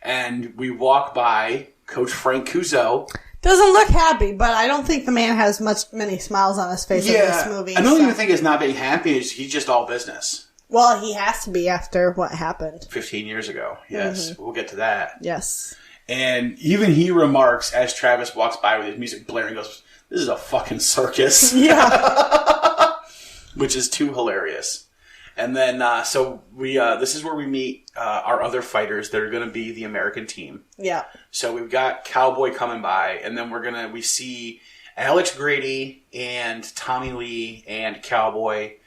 And we walk by Coach Frank Kuzo. Doesn't look happy, but I don't think the man has many smiles on his face in this movie. I don't even think it's not being happy. He's just all business. Well, he has to be after what happened 15 years ago. Yes, We'll get to that. Yes. And even he remarks as Travis walks by with his music blaring, goes, "This is a fucking circus." Yeah. Which is too hilarious. And then, so we this is where we meet our other fighters that are going to be the American team. Yeah. So we've got Cowboy coming by, and then we see Alex Grady and Tommy Lee and Cowboy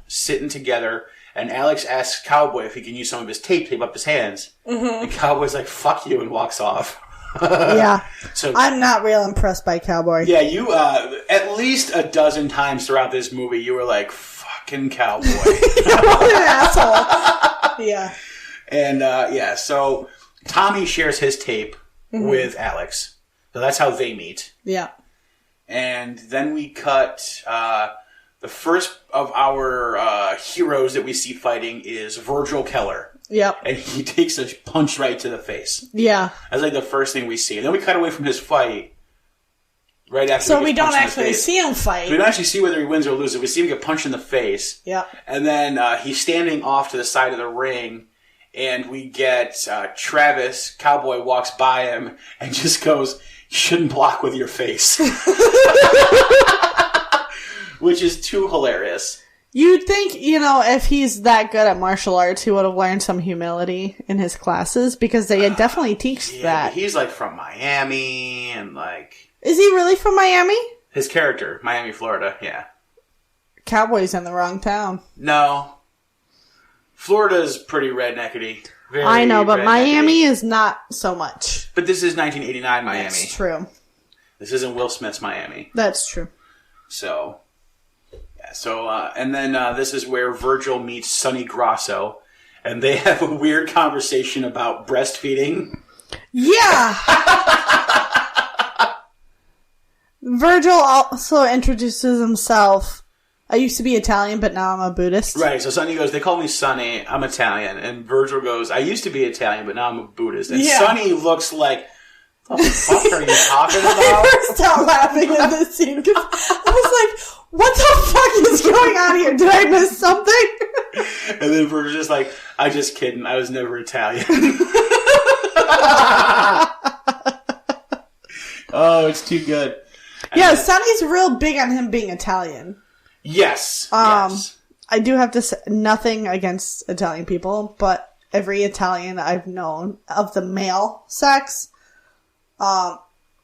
sitting together. And Alex asks Cowboy if he can use some of his tape up his hands. Mm-hmm. And Cowboy's like, "Fuck you," and walks off. Yeah. So I'm not real impressed by Cowboy. Yeah, you at least a dozen times throughout this movie, you were like, "Fucking Cowboy." What an asshole. Yeah. And so Tommy shares his tape with Alex. So that's how they meet. Yeah. And then we cut the first of our heroes that we see fighting is Virgil Keller. Yep. And he takes a punch right to the face. Yeah. That's like the first thing we see. And then we cut away from his fight right after. So we don't actually see him fight. We don't actually see whether he wins or loses. We see him get punched in the face. Yep. And then he's standing off to the side of the ring. And we get Travis, Cowboy, walks by him and just goes, "You shouldn't block with your face." Which is too hilarious. You'd think, if he's that good at martial arts, he would have learned some humility in his classes, because they definitely teach that. He's like from Miami and like... Is he really from Miami? His character, Miami, Florida, yeah. Cowboy's in the wrong town. No. Florida's pretty redneckety. I know, but Miami is not so much. But this is 1989 Miami. That's true. This isn't Will Smith's Miami. That's true. So... So, and then this is where Virgil meets Sonny Grasso, and they have a weird conversation about breastfeeding. Yeah! Virgil also introduces himself. "I used to be Italian, but now I'm a Buddhist." Right, so Sonny goes, "They call me Sonny, I'm Italian." And Virgil goes, "I used to be Italian, but now I'm a Buddhist." And Sonny looks like... What the fuck are you talking about? I burst out laughing at this scene because I was like, what the fuck is going on here? Did I miss something? And then Virgil's just like, "I just kidding. I was never Italian." Oh, it's too good. Yeah, Sonny's real big on him being Italian. Yes. Yes. I do have to say, nothing against Italian people, but every Italian I've known of the male sex...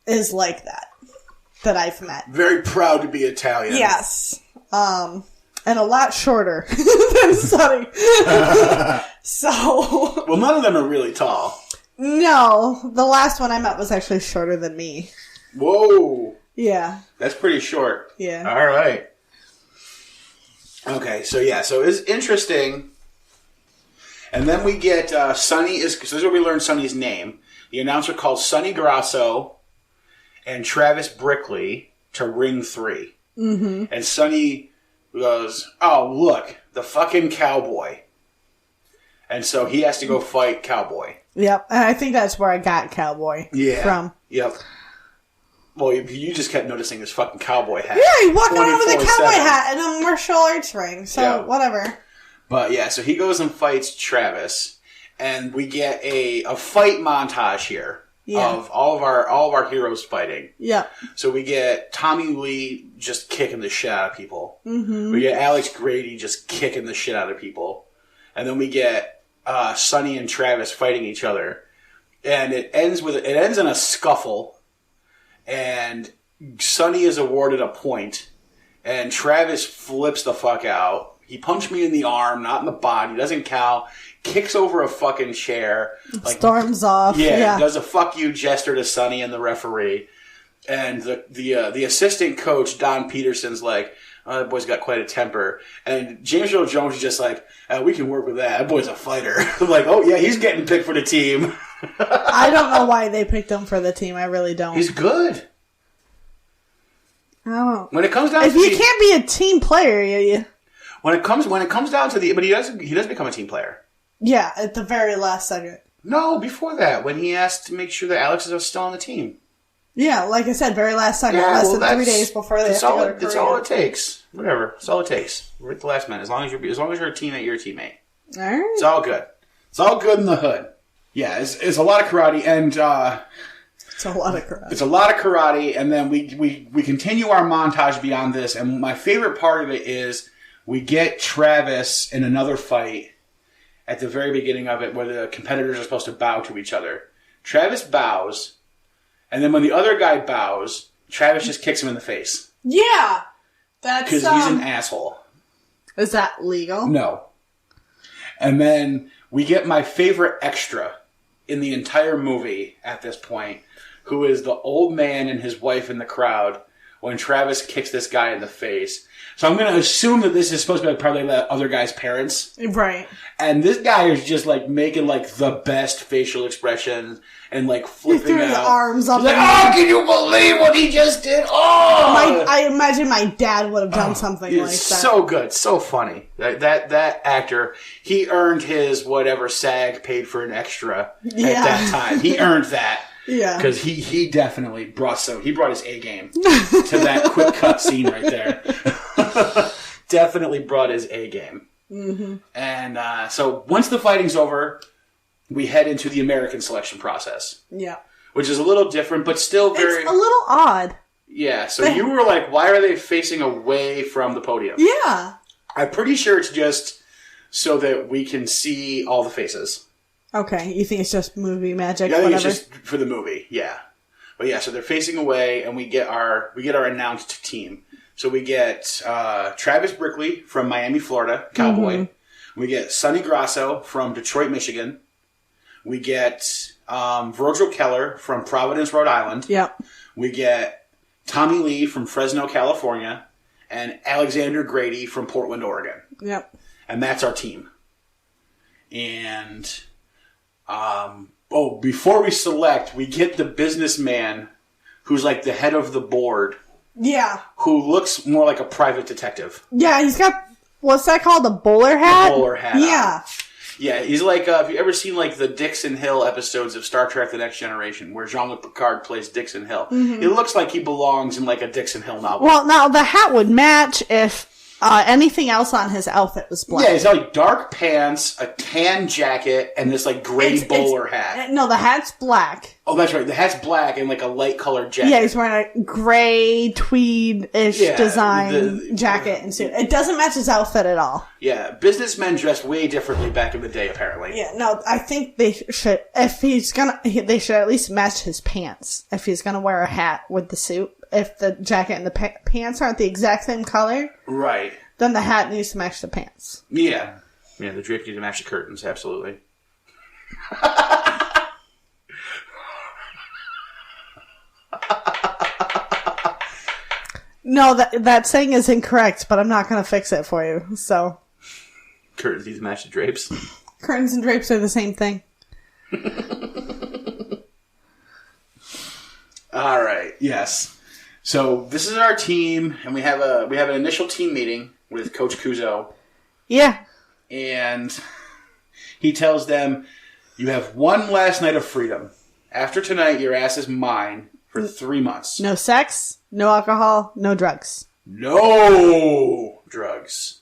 is like that I've met. Very proud to be Italian. Yes. And a lot shorter than Sonny. So. Well, none of them are really tall. No. The last one I met was actually shorter than me. Whoa. Yeah. That's pretty short. Yeah. All right. Okay, so it's interesting. And then we get Sonny so this is where we learn Sonny's name. The announcer calls Sonny Grasso and Travis Brickley to ring 3. Mm-hmm. And Sonny goes, "Oh, look, the fucking Cowboy." And so he has to go fight Cowboy. Yep, and I think that's where I got Cowboy from. Yep. Well, you just kept noticing his fucking cowboy hat. Yeah, he walked around with a cowboy hat and a martial arts ring, so whatever. But yeah, so he goes and fights Travis, and we get a fight montage here of all of our heroes fighting. Yeah. So we get Tommy Lee just kicking the shit out of people. Mm-hmm. We get Alex Grady just kicking the shit out of people, and then we get Sonny and Travis fighting each other, and it ends in a scuffle, and Sonny is awarded a point, and Travis flips the fuck out. He punched me in the arm, not in the body. Doesn't count. Kicks over a fucking chair. Storms off. Yeah. Does a fuck you gesture to Sonny and the referee. And the assistant coach, Don Peterson's like, oh, that boy's got quite a temper. And James Earl Jones is just like, we can work with that. That boy's a fighter. Like, oh yeah, he's getting picked for the team. I don't know why they picked him for the team. I really don't. He's good. I don't know. When it comes down if to you can't be a team player, When it comes down to but he does become a team player. Yeah, at the very last second. No, before that, when he asked to make sure that Alex is still on the team. Yeah, like I said, very last second, less than 3 days before they have to go to Korea. That's all it takes. Whatever, that's all it takes. We're at the last minute. As long as you're a teammate, you're a teammate. All right. It's all good. It's all good in the hood. Yeah, it's a lot of karate, and it's a lot of karate. It's a lot of karate, and then we continue our montage beyond this. And my favorite part of it is we get Travis in another fight at the very beginning of it, where the competitors are supposed to bow to each other. Travis bows, and then when the other guy bows, Travis just kicks him in the face. Yeah, that's because he's an asshole. Is that legal? No. And then we get my favorite extra in the entire movie at this point, who is the old man and his wife in the crowd when Travis kicks this guy in the face. So I'm going to assume that this is supposed to be probably the other guy's parents. Right. And this guy is just like making like the best facial expressions and like flipping he threw out. his arms up. He's like, oh, can you believe what he just did? Oh! I imagine my dad would have done something like that. So good. So funny. That actor, he earned his whatever SAG paid for an extra at that time. He earned that. Yeah. Because he definitely brought his A game to that quick cut scene right there. Definitely brought his A game. Mm-hmm. And so once the fighting's over, we head into the American selection process. Yeah. Which is a little different, but still very... It's a little odd. Yeah, so you were like, why are they facing away from the podium? Yeah. I'm pretty sure it's just so that we can see all the faces. Okay, you think it's just movie magic? Yeah, I think whatever. it's just for the movie. Yeah, but yeah, so they're facing away, and we get our announced team. So we get Travis Brickley from Miami, Florida, Cowboy. Mm-hmm. We get Sonny Grasso from Detroit, Michigan. We get Virgil Keller from Providence, Rhode Island. Yep. We get Tommy Lee from Fresno, California, and Alexander Grady from Portland, Oregon. Yep. And that's our team. And before we select, we get the businessman who's like the head of the board. Yeah. Who looks more like a private detective. Yeah, he's got, what's that called? The bowler hat? The bowler hat. Yeah. Yeah, he's like, have you ever seen like the Dixon Hill episodes of Star Trek The Next Generation, where Jean-Luc Picard plays Dixon Hill? Mm-hmm. It looks like he belongs in like a Dixon Hill novel. Well, now the hat would match if anything else on his outfit was black. Yeah, he's got like dark pants, a tan jacket, and this like gray bowler hat. No, the hat's black. Oh, that's right. The hat's black and like a light colored jacket. Yeah, he's wearing a gray tweed-ish design jacket and suit. It doesn't match his outfit at all. Yeah, businessmen dressed way differently back in the day, apparently. Yeah, no, I think they should, they should at least match his pants. If he's gonna wear a hat with the suit. If the jacket and the pants aren't the exact same color, right, then the hat needs to match the pants. Yeah. Yeah, the drape needs to match the curtains, absolutely. No, that saying is incorrect, but I'm not going to fix it for you, so. Curtains need to match the drapes. Curtains and drapes are the same thing. All right, yes. So this is our team, and we have an initial team meeting with Coach Kuzo. Yeah. And He tells them, "You have one last night of freedom. After tonight, your ass is mine for 3 months. No sex, no alcohol, no drugs. No drugs."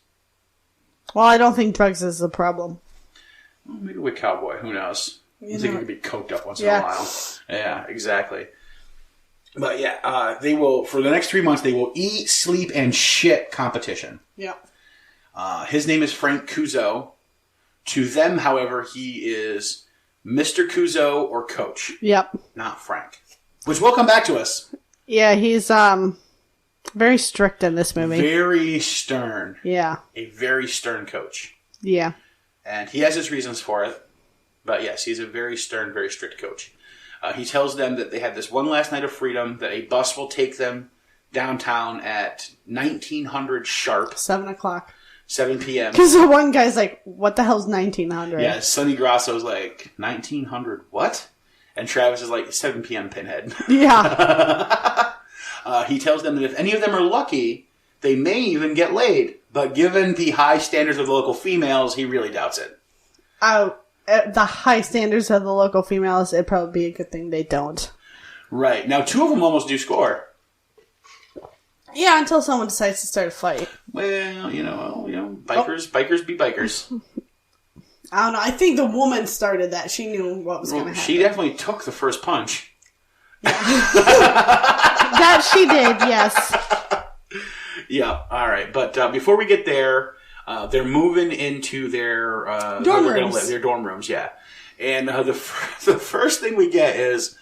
Well, I don't think drugs is the problem. Well, maybe with Cowboy. Who knows? You He's going to be coked up once in a while. Yeah, exactly. But yeah, they will, for the next 3 months, they will eat, sleep, and shit competition. Yep. His name is Frank Kuzo. To them, however, he is Mr. Kuzo or Coach. Yep. Not Frank. Which will come back to us. Yeah, he's very strict in this movie. Very stern. Yeah. A very stern coach. Yeah. And he has his reasons for it. But yes, he's a very stern, very strict coach. He tells them that they have this one last night of freedom, that a bus will take them downtown at 1900 sharp. 7 o'clock. 7 p.m. Because the one guy's like, what the hell's 1900? Yeah, Sonny Grasso's like, 1900 what? And Travis is like, 7 p.m. Pinhead. Yeah. He tells them that if any of them are lucky, they may even get laid. But given the high standards of the local females, he really doubts it. The high standards of the local females, it'd probably be a good thing they don't. Right. Now, 2 of them almost do score. Yeah, until someone decides to start a fight. Well, bikers be bikers. I don't know. I think the woman started that. She knew what was going to happen. She definitely took the first punch. That she did, yes. Yeah, all right. But before we get there, they're moving into their dorm rooms. Their dorm rooms, yeah. And the first thing we get is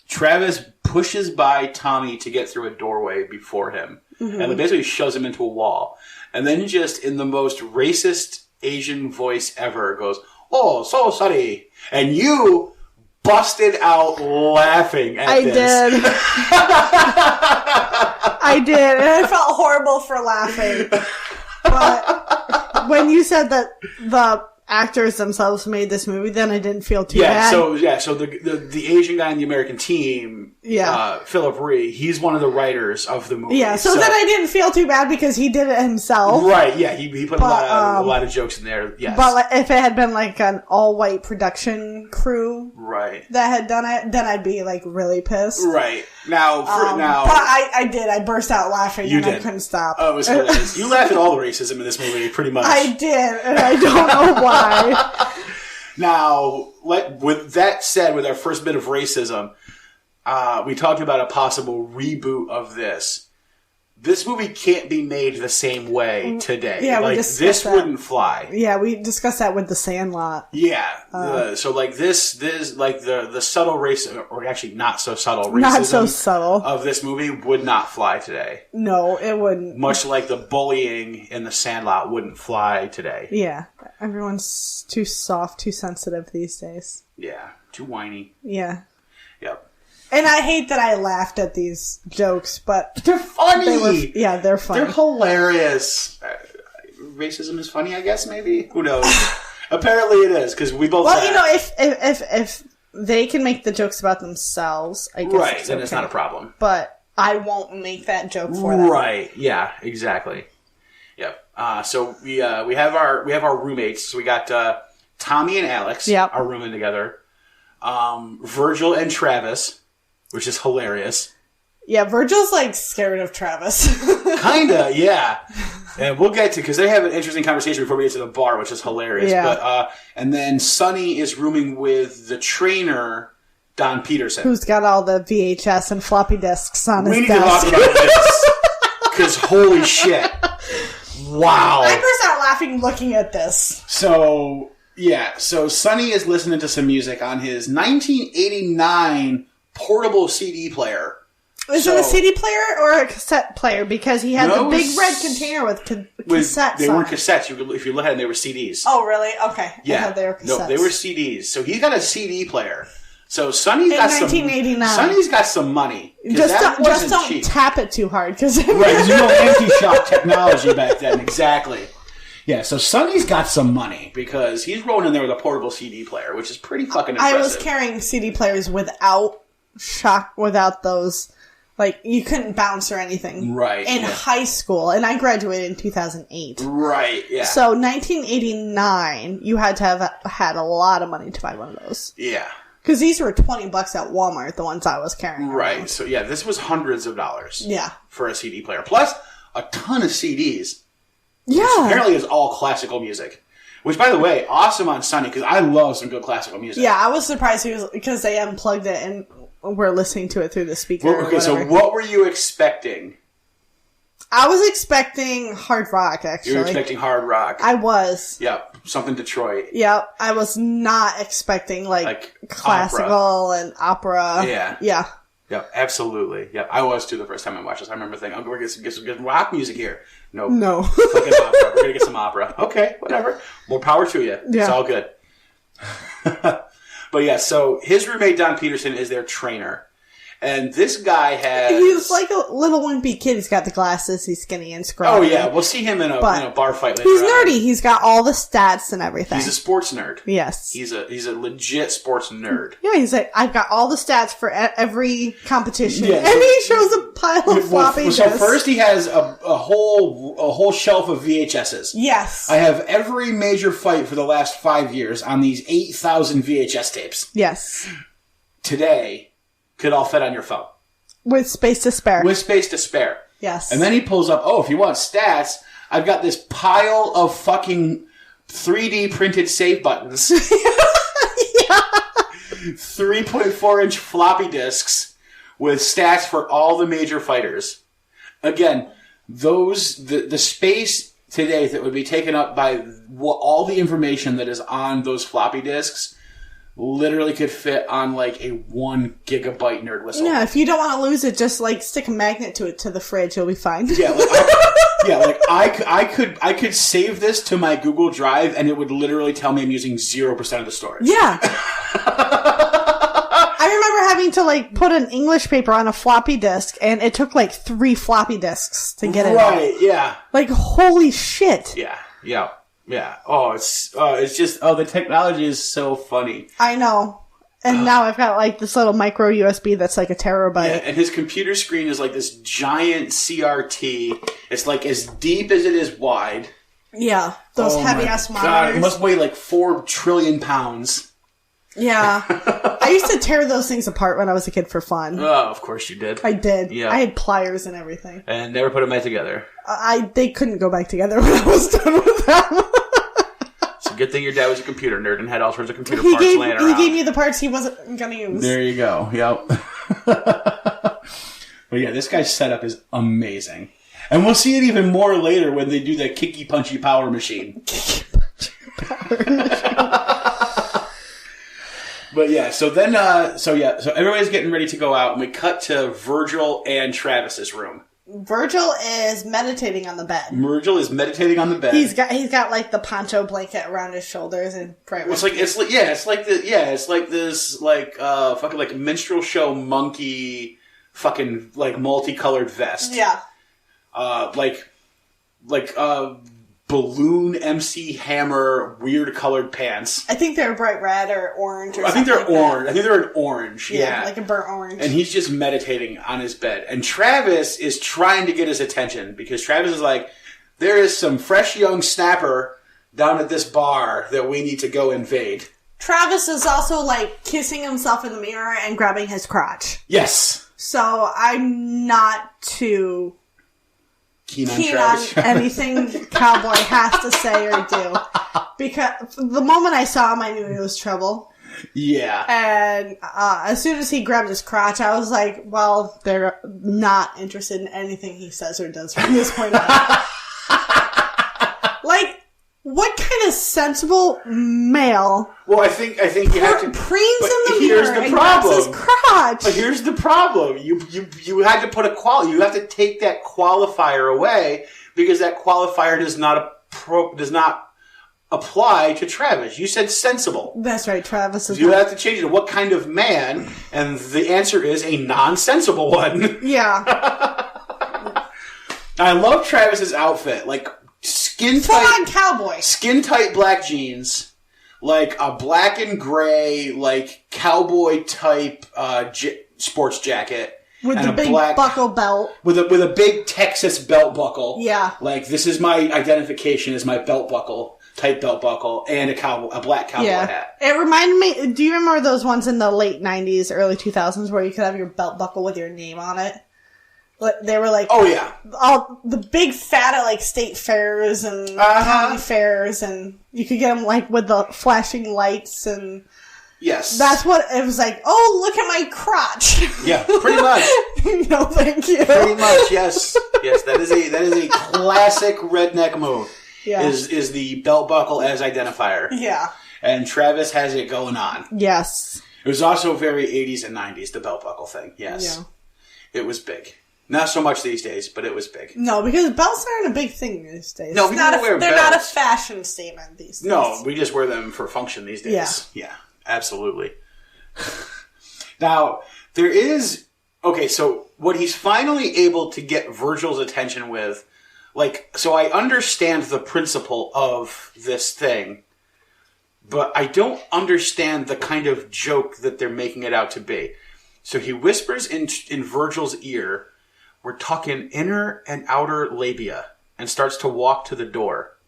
Travis pushes by Tommy to get through a doorway before him. Mm-hmm. And basically shoves him into a wall. And then just in the most racist Asian voice ever goes, "Oh, so sorry." And you busted out laughing at this. I did. And I felt horrible for laughing. But when you said that the actors themselves made this movie, then I didn't feel too bad. So the Asian guy in the American team, Philip Rhee, he's one of the writers of the movie. Yeah, so then I didn't feel too bad because he did it himself. Right, yeah, he put a lot of jokes in there, yes. But if it had been like an all-white production crew that had done it, then I'd be like really pissed. Right. Now, but I did. I burst out laughing and I couldn't stop. Oh, it was hilarious. You laugh at all the racism in this movie, pretty much. I did, and I don't know why. Now, with that said, with our first bit of racism, we talked about a possible reboot of this. This movie can't be made the same way today. Yeah, like this wouldn't fly. Yeah, we discussed that with The Sandlot. Yeah, so like this like the subtle racism, or actually not so subtle racism, not so subtle of this movie would not fly today. No, it wouldn't. Much like the bullying in The Sandlot wouldn't fly today. Yeah, everyone's too soft, too sensitive these days. Yeah, too whiny. Yeah. Yep. And I hate that I laughed at these jokes, but they're funny. They're funny. They're hilarious. Racism is funny, I guess. Maybe, who knows? Apparently, it is because we both. Well, if they can make the jokes about themselves, I guess then it's not a problem. But I won't make that joke for them. Right? Yeah. Exactly. Yep. So we have our roommates. So we got Tommy and Alex. Yep. Are rooming together. Virgil and Travis. Which is hilarious. Yeah, Virgil's like scared of Travis. Kinda, yeah. And we'll get to, because they have an interesting conversation before we get to the bar, which is hilarious. Yeah. But, and then Sonny is rooming with the trainer, Don Peterson. Who's got all the VHS and floppy disks on his desk. We need to talk about this. Because holy shit. Wow. I burst out laughing looking at this. So, yeah. So Sonny is listening to some music on his 1989 portable CD player. Is it a CD player or a cassette player? Because he had the big red container with cassettes. They weren't cassettes. If you look at them, they were CDs. Oh, really? Okay. Yeah. I thought they were cassettes. No, they were CDs. So he's got a CD player. So Sonny's got 1989. Sonny's got some money. Just don't tap it too hard. Right, because there's no anti-shock technology back then. Exactly. Yeah, so Sonny's got some money because he's rolling in there with a portable CD player, which is pretty fucking impressive. I was carrying CD players without those Like, you couldn't bounce or anything. Right. In high school. And I graduated in 2008. Right, yeah. So, 1989, you had to have had a lot of money to buy one of those. Yeah. Because these were $20 at Walmart, the ones I was carrying Right. around. So, yeah, this was hundreds of dollars. Yeah. For a CD player. Plus, a ton of CDs. Yeah. Which apparently is all classical music. Which, by the way, awesome on Sunny, because I love some good classical music. Yeah, I was surprised because they unplugged it and we're listening to it through the speaker. Well, okay, so what were you expecting? I was expecting hard rock, actually. You were expecting hard rock. I was. Yep, something Detroit. Yep, I was not expecting, like classical opera. and opera. Yeah. Yeah. Yep, absolutely. Yep, I was too the first time I watched this. I remember thinking, we're going to get some good rock music here. Nope. No. Fucking opera. We're going to get some opera. Okay, whatever. More power to you. Yeah. It's all good. But yeah, so his roommate Don Peterson is their trainer. And this guy has... He's like a little wimpy kid. He's got the glasses. He's skinny and scrawny. Oh, yeah. We'll see him in a bar fight later He's on. nerdy. He's got all the stats and everything. He's a sports nerd. Yes. He's a legit sports nerd. Yeah, he's like, I've got all the stats for every competition. Yeah, and he shows a pile of floppy disks. So first he has a whole shelf of VHSs. Yes. I have every major fight for the last 5 years on these 8,000 VHS tapes. Yes. Today could all fit on your phone. With space to spare. With space to spare. Yes. And then he pulls up, if you want stats, I've got this pile of fucking 3D printed save buttons. 3.4-inch floppy disks with stats for all the major fighters. Again, the space today that would be taken up by all the information that is on those floppy disks literally could fit on like a 1 gigabyte nerd whistle. Yeah, if you don't want to lose it, just like stick a magnet to it to the fridge. You'll be fine. Yeah, I could save this to my Google Drive and it would literally tell me I'm using 0% of the storage. Yeah. I remember having to like put an English paper on a floppy disk, and it took like 3 floppy disks to get it. Right? Yeah. Like holy shit. Yeah. Yeah. Yeah. Oh, it's just the technology is so funny. I know. And now I've got like this little micro USB that's like a terabyte. Yeah, and his computer screen is like this giant CRT. It's like as deep as it is wide. Yeah, those heavy ass monitors. God, it must weigh like 4 trillion pounds. Yeah. I used to tear those things apart when I was a kid for fun. Oh, of course you did. I did. Yeah. I had pliers and everything. And never put them back together. They couldn't go back together when I was done with them. It's a good thing your dad was a computer nerd and had all sorts of computer parts laying around. He gave me the parts he wasn't going to use. There you go. Yep. But yeah, this guy's setup is amazing. And we'll see it even more later when they do the kicky punchy power machine. But yeah, so everybody's getting ready to go out, and we cut to Virgil and Travis's room. Virgil is meditating on the bed. Virgil is meditating on the bed. He's got like the poncho blanket around his shoulders and it's like this fucking like minstrel show monkey fucking like multicolored vest. Yeah. Balloon MC Hammer weird colored pants. I think they're bright red or orange or I think they're something like orange. I think they're an orange. Yeah. Like a burnt orange. And he's just meditating on his bed. And Travis is trying to get his attention because Travis is like, there is some fresh young snapper down at this bar that we need to go invade. Travis is also like kissing himself in the mirror and grabbing his crotch. Yes. So I'm not too keen on anything Cowboy has to say or do. Because the moment I saw him, I knew it was trouble. Yeah. And as soon as he grabbed his crotch, I was like, well, they're not interested in anything he says or does from this point on. Like, what kind of sensible male? Well, I think you have to preens in the mirror and grabs his crotch. But here's the problem: you had to put you have to take that qualifier away because that qualifier does not apply to Travis. You said sensible. That's right, Travis is. You have to change it to what kind of man, and the answer is a non-sensible one. Yeah. I love Travis's outfit, like. Full-on cowboy. Skin-tight black jeans, like a black and gray, like cowboy-type sports jacket, With and the a big black buckle belt. with a big Texas belt buckle. Yeah. Like, this is my identification as my belt buckle, tight belt buckle, and a black cowboy hat. It reminded me, do you remember those ones in the late 90s, early 2000s where you could have your belt buckle with your name on it? They were like, oh yeah, all the big fat at like state fairs and county fairs, and you could get them like with the flashing lights, and yes, that's what it was like. Oh, look at my crotch. Yeah, pretty much. No, thank you. Pretty much, yes, yes. That is a classic redneck move. Yeah, is the belt buckle as identifier. Yeah, and Travis has it going on. Yes, it was also very 80s and 90s, the belt buckle thing. Yes, yeah. It was big. Not so much these days, but it was big. No, because belts aren't a big thing these days. No, people wear belts. They're not a fashion statement these days. No, we just wear them for function these days. Yeah. Yeah, absolutely. Now, there is... Okay, so what he's finally able to get Virgil's attention with... Like, so I understand the principle of this thing, but I don't understand the kind of joke that they're making it out to be. So he whispers in Virgil's ear... We're talking inner and outer labia, and starts to walk to the door.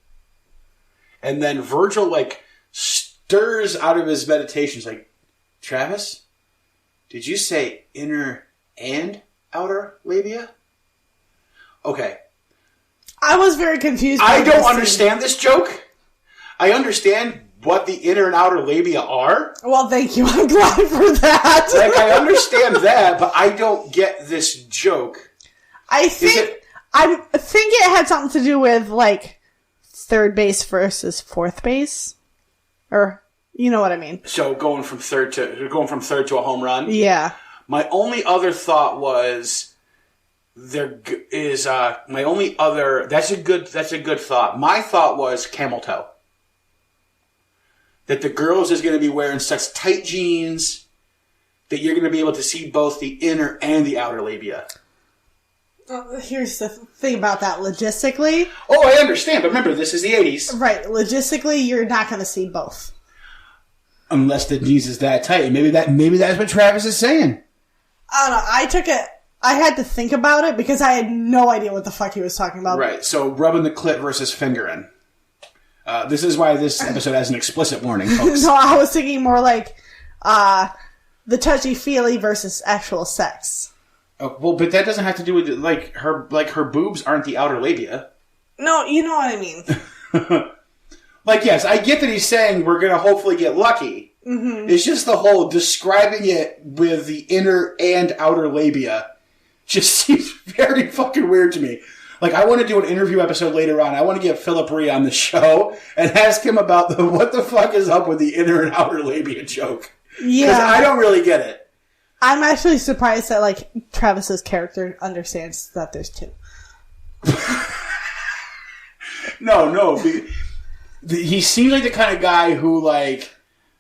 And then Virgil, like, stirs out of his meditations, like, Travis, did you say inner and outer labia? Okay. I was very confused. I don't understand this joke. I understand what the inner and outer labia are. Well, thank you. I'm glad for that. Like, I understand that, but I don't get this joke. I think it had something to do with like third base versus fourth base, or you know what I mean. So going from third to a home run. Yeah. My only other thought was there is my only other. That's a good thought. My thought was camel toe. That the girls is going to be wearing such tight jeans that you're going to be able to see both the inner and the outer labia. Here's the thing about that logistically. Oh, I understand, but remember, this is the 80s. Right, logistically, you're not going to see both. Unless the jeans is that tight. Maybe that's what Travis is saying. I don't know, I had to think about it because I had no idea what the fuck he was talking about. Right, so rubbing the clit versus fingering. This is why this episode has an explicit warning, folks. No, I was thinking more like the touchy-feely versus actual sex. Well, but that doesn't have to do with her boobs aren't the outer labia. No, you know what I mean. Like, yes, I get that he's saying we're going to hopefully get lucky. Mm-hmm. It's just the whole describing it with the inner and outer labia just seems very fucking weird to me. Like, I want to do an interview episode later on. I want to get Philip Ree on the show and ask him about what the fuck is up with the inner and outer labia joke. Yeah. Because I don't really get it. I'm actually surprised that, like, Travis's character understands that there's two. No. He seems like the kind of guy who, like,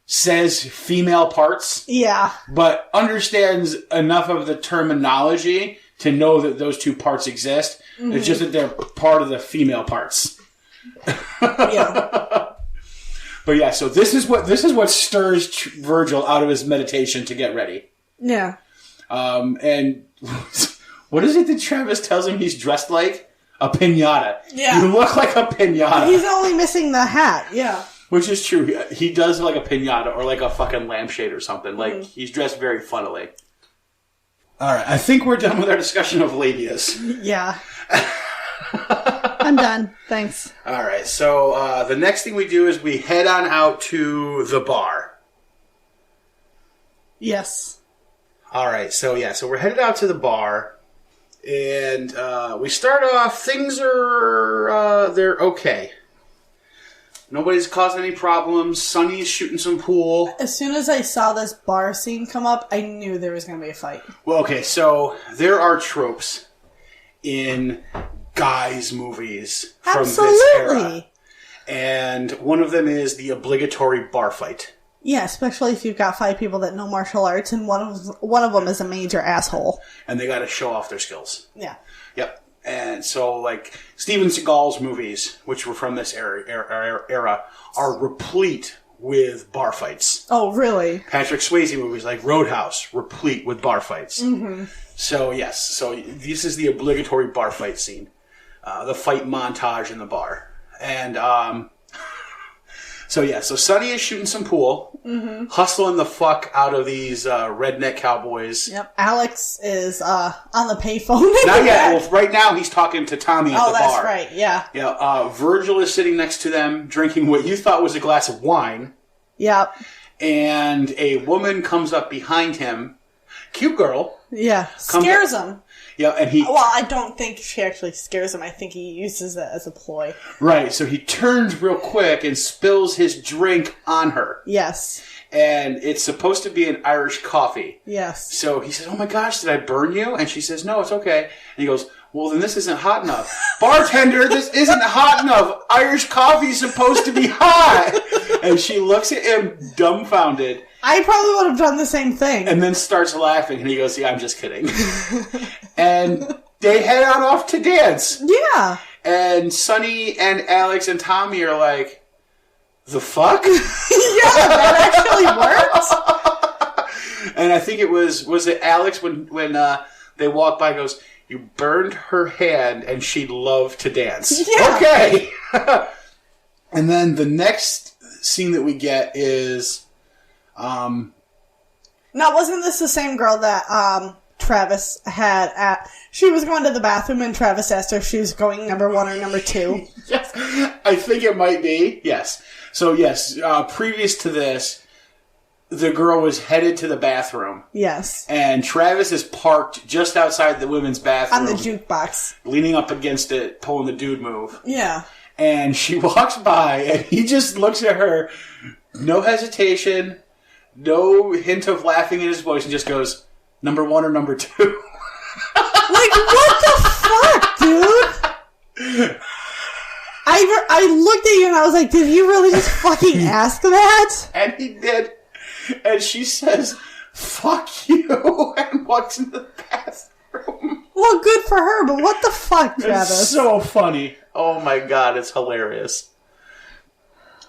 says female parts. Yeah. But understands enough of the terminology to know that those two parts exist. Mm-hmm. It's just that they're part of the female parts. Yeah. But yeah, so this is what stirs Virgil out of his meditation to get ready. Yeah. And what is it that Travis tells him he's dressed like? A piñata. Yeah. You look like a piñata. He's only missing the hat, yeah. Which is true. He does look like a piñata or like a fucking lampshade or something. Like, he's dressed very funnily. Alright, I think we're done with our discussion of labias. Yeah. I'm done. Thanks. Alright, so the next thing we do is we head on out to the bar. Yes. Alright, so we're headed out to the bar, and we start off, things are, they're okay. Nobody's causing any problems, Sonny's shooting some pool. As soon as I saw this bar scene come up, I knew there was going to be a fight. Well, okay, so there are tropes in guys' movies from this era. And one of them is the obligatory bar fight. Yeah, especially if you've got 5 people that know martial arts, and one of them is a major asshole. And they got to show off their skills. Yeah. Yep. And so, like, Steven Seagal's movies, which were from this era, are replete with bar fights. Oh, really? Patrick Swayze movies, like Roadhouse, replete with bar fights. Mm-hmm. So, yes. So, this is the obligatory bar fight scene. The fight montage in the bar. And, so Sonny is shooting some pool, hustling the fuck out of these redneck cowboys. Yep. Alex is on the payphone. Not yet. Well, right now he's talking to Tommy at the bar. Oh, that's right. Yeah. Yeah. Virgil is sitting next to them, drinking what you thought was a glass of wine. Yep. And a woman comes up behind him. Cute girl. Yeah. Scares him. Yeah, and he... Well, I don't think she actually scares him. I think he uses it as a ploy. Right, so he turns real quick and spills his drink on her. Yes. And it's supposed to be an Irish coffee. Yes. So he says, oh my gosh, did I burn you? And she says, no, it's okay. And he goes, well, then this isn't hot enough. Bartender, this isn't hot enough. Irish coffee's supposed to be hot. And she looks at him dumbfounded. I probably would have done the same thing. And then starts laughing, and he goes, yeah, I'm just kidding. And they head on off to dance. Yeah. And Sonny and Alex and Tommy are like, the fuck? Yeah, that actually worked. And I think it was it Alex when they walked by and goes, you burned her hand and she'd love to dance. Yeah. Okay. And then the next scene that we get is... Now, wasn't this the same girl that Travis had at... She was going to the bathroom and Travis asked her if she was going number 1 or number 2? Yes, I think it might be. Yes. So, yes, previous to this, the girl was headed to the bathroom. Yes. And Travis is parked just outside the women's bathroom. On the jukebox. Leaning up against it, pulling the dude move. Yeah. And she walks by, and he just looks at her, no hesitation, no hint of laughing in his voice, and just goes, number 1 or number 2? Like, what the fuck, dude? I looked at you and I was like, did he really just fucking ask that? And he did. And she says, fuck you, and walks into the bathroom. Well, good for her, but what the fuck, Travis? It's so funny. Oh my god, it's hilarious.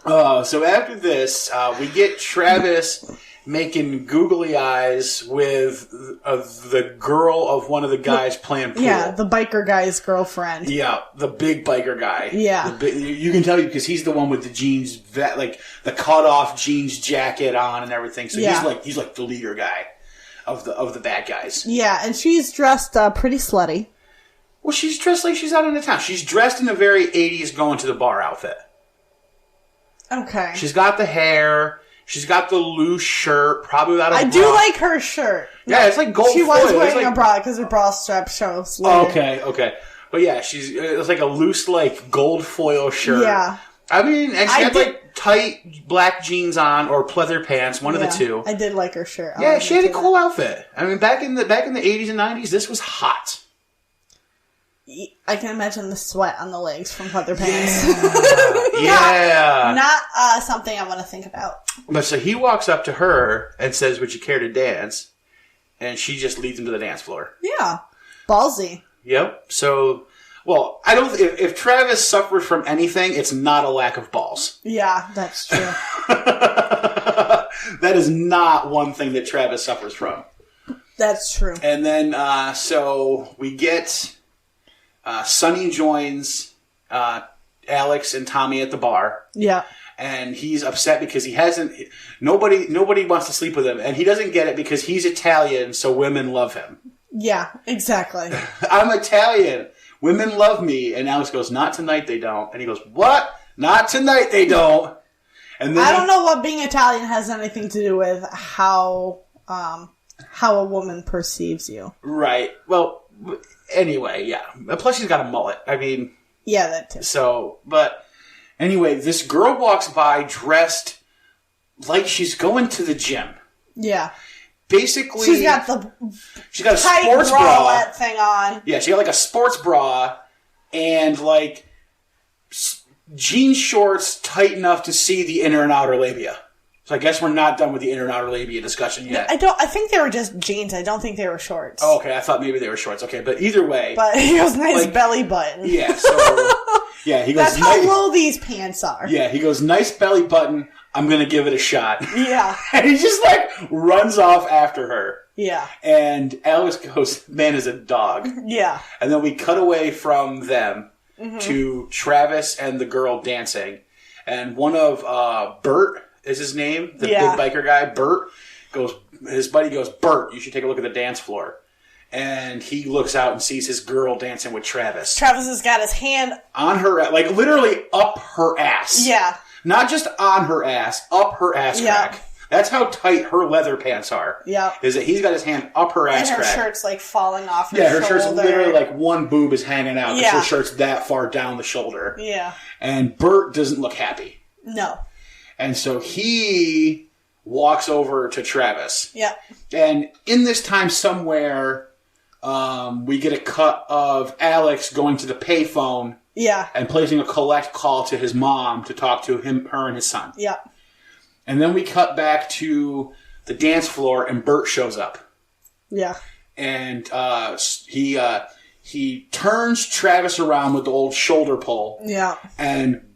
So after this, we get Travis making googly eyes with the girl of one of the guys playing pool. Yeah, the biker guy's girlfriend. Yeah, the big biker guy. Yeah. You can tell because he's the one with the jeans, like the cut-off jeans jacket on and everything. So yeah. he's like the leader guy of the bad guys. Yeah, and she's dressed pretty slutty. Well, she's dressed like she's out in the town. She's dressed in a very 80s going to the bar outfit. Okay. She's got the hair. She's got the loose shirt, probably without a bra. I do like her shirt. Yeah, it's like gold She foil. was wearing a bra because her bra strap shows later. Okay. But yeah, it's like a loose, like, gold foil shirt. Yeah. I mean, and she had, like, tight black jeans on or pleather pants, one of the two. I did like her shirt. Yeah, she had a cool outfit. I mean, back in the 80s and 90s, this was hot. I can imagine the sweat on the legs from pleather pants. Yeah. Not something I want to think about. But so he walks up to her and says, would you care to dance? And she just leads him to the dance floor. Yeah. Ballsy. Yep. So, well, I don't. If Travis suffered from anything, it's not a lack of balls. Yeah, that's true. That is not one thing that Travis suffers from. That's true. And then, so we get Sonny joins Alex and Tommy at the bar. Yeah. And he's upset because he hasn't. Nobody wants to sleep with him, and he doesn't get it because he's Italian, so women love him. Yeah, exactly. I'm Italian. Women love me. And Alex goes, not tonight they don't. And he goes, what? Not tonight they don't. And then I don't know what being Italian has anything to do with how a woman perceives you. Right. Well, anyway, yeah. Plus she's got a mullet. I mean... Yeah, that too. So, but... Anyway, this girl walks by dressed like she's going to the gym. Yeah. Basically... She's got a sports bra thing on. Yeah, she got like a sports bra and like jean shorts tight enough to see the inner and outer labia. So I guess we're not done with the inner and outer labia discussion yet. I think they were just jeans. I don't think they were shorts. Oh, okay. I thought maybe they were shorts. Okay, but either way. But he goes, nice belly button. Yeah, so... Yeah, he goes... That's how low these pants are. Yeah, he goes, nice belly button. I'm going to give it a shot. Yeah. And he just, like, runs off after her. Yeah. And Alex goes, man is a dog. Yeah. And then we cut away from them Mm-hmm. to Travis and the girl dancing. And one of Bert is his name, the big biker guy. Bert goes, his buddy goes, Bert, you should take a look at the dance floor. And he looks out and sees his girl dancing with Travis. Travis has got his hand on her, like literally up her ass. Yeah. Not just on her ass, up her ass crack. That's how tight her leather pants are. Yeah. Is that he's got his hand up her ass and her crack. shirt's like falling off her her shoulder. shirt's literally like one boob is hanging out because Yeah. her shirt's that far down the shoulder. Yeah. And Bert doesn't look happy. No. And so he walks over to Travis. Yeah. And in this time somewhere, we get a cut of Alex going to the payphone. Yeah. And placing a collect call to his mom to talk to her and his son. Yeah. And then we cut back to the dance floor, and Bert shows up. Yeah. And he turns Travis around with the old shoulder pull. Yeah. And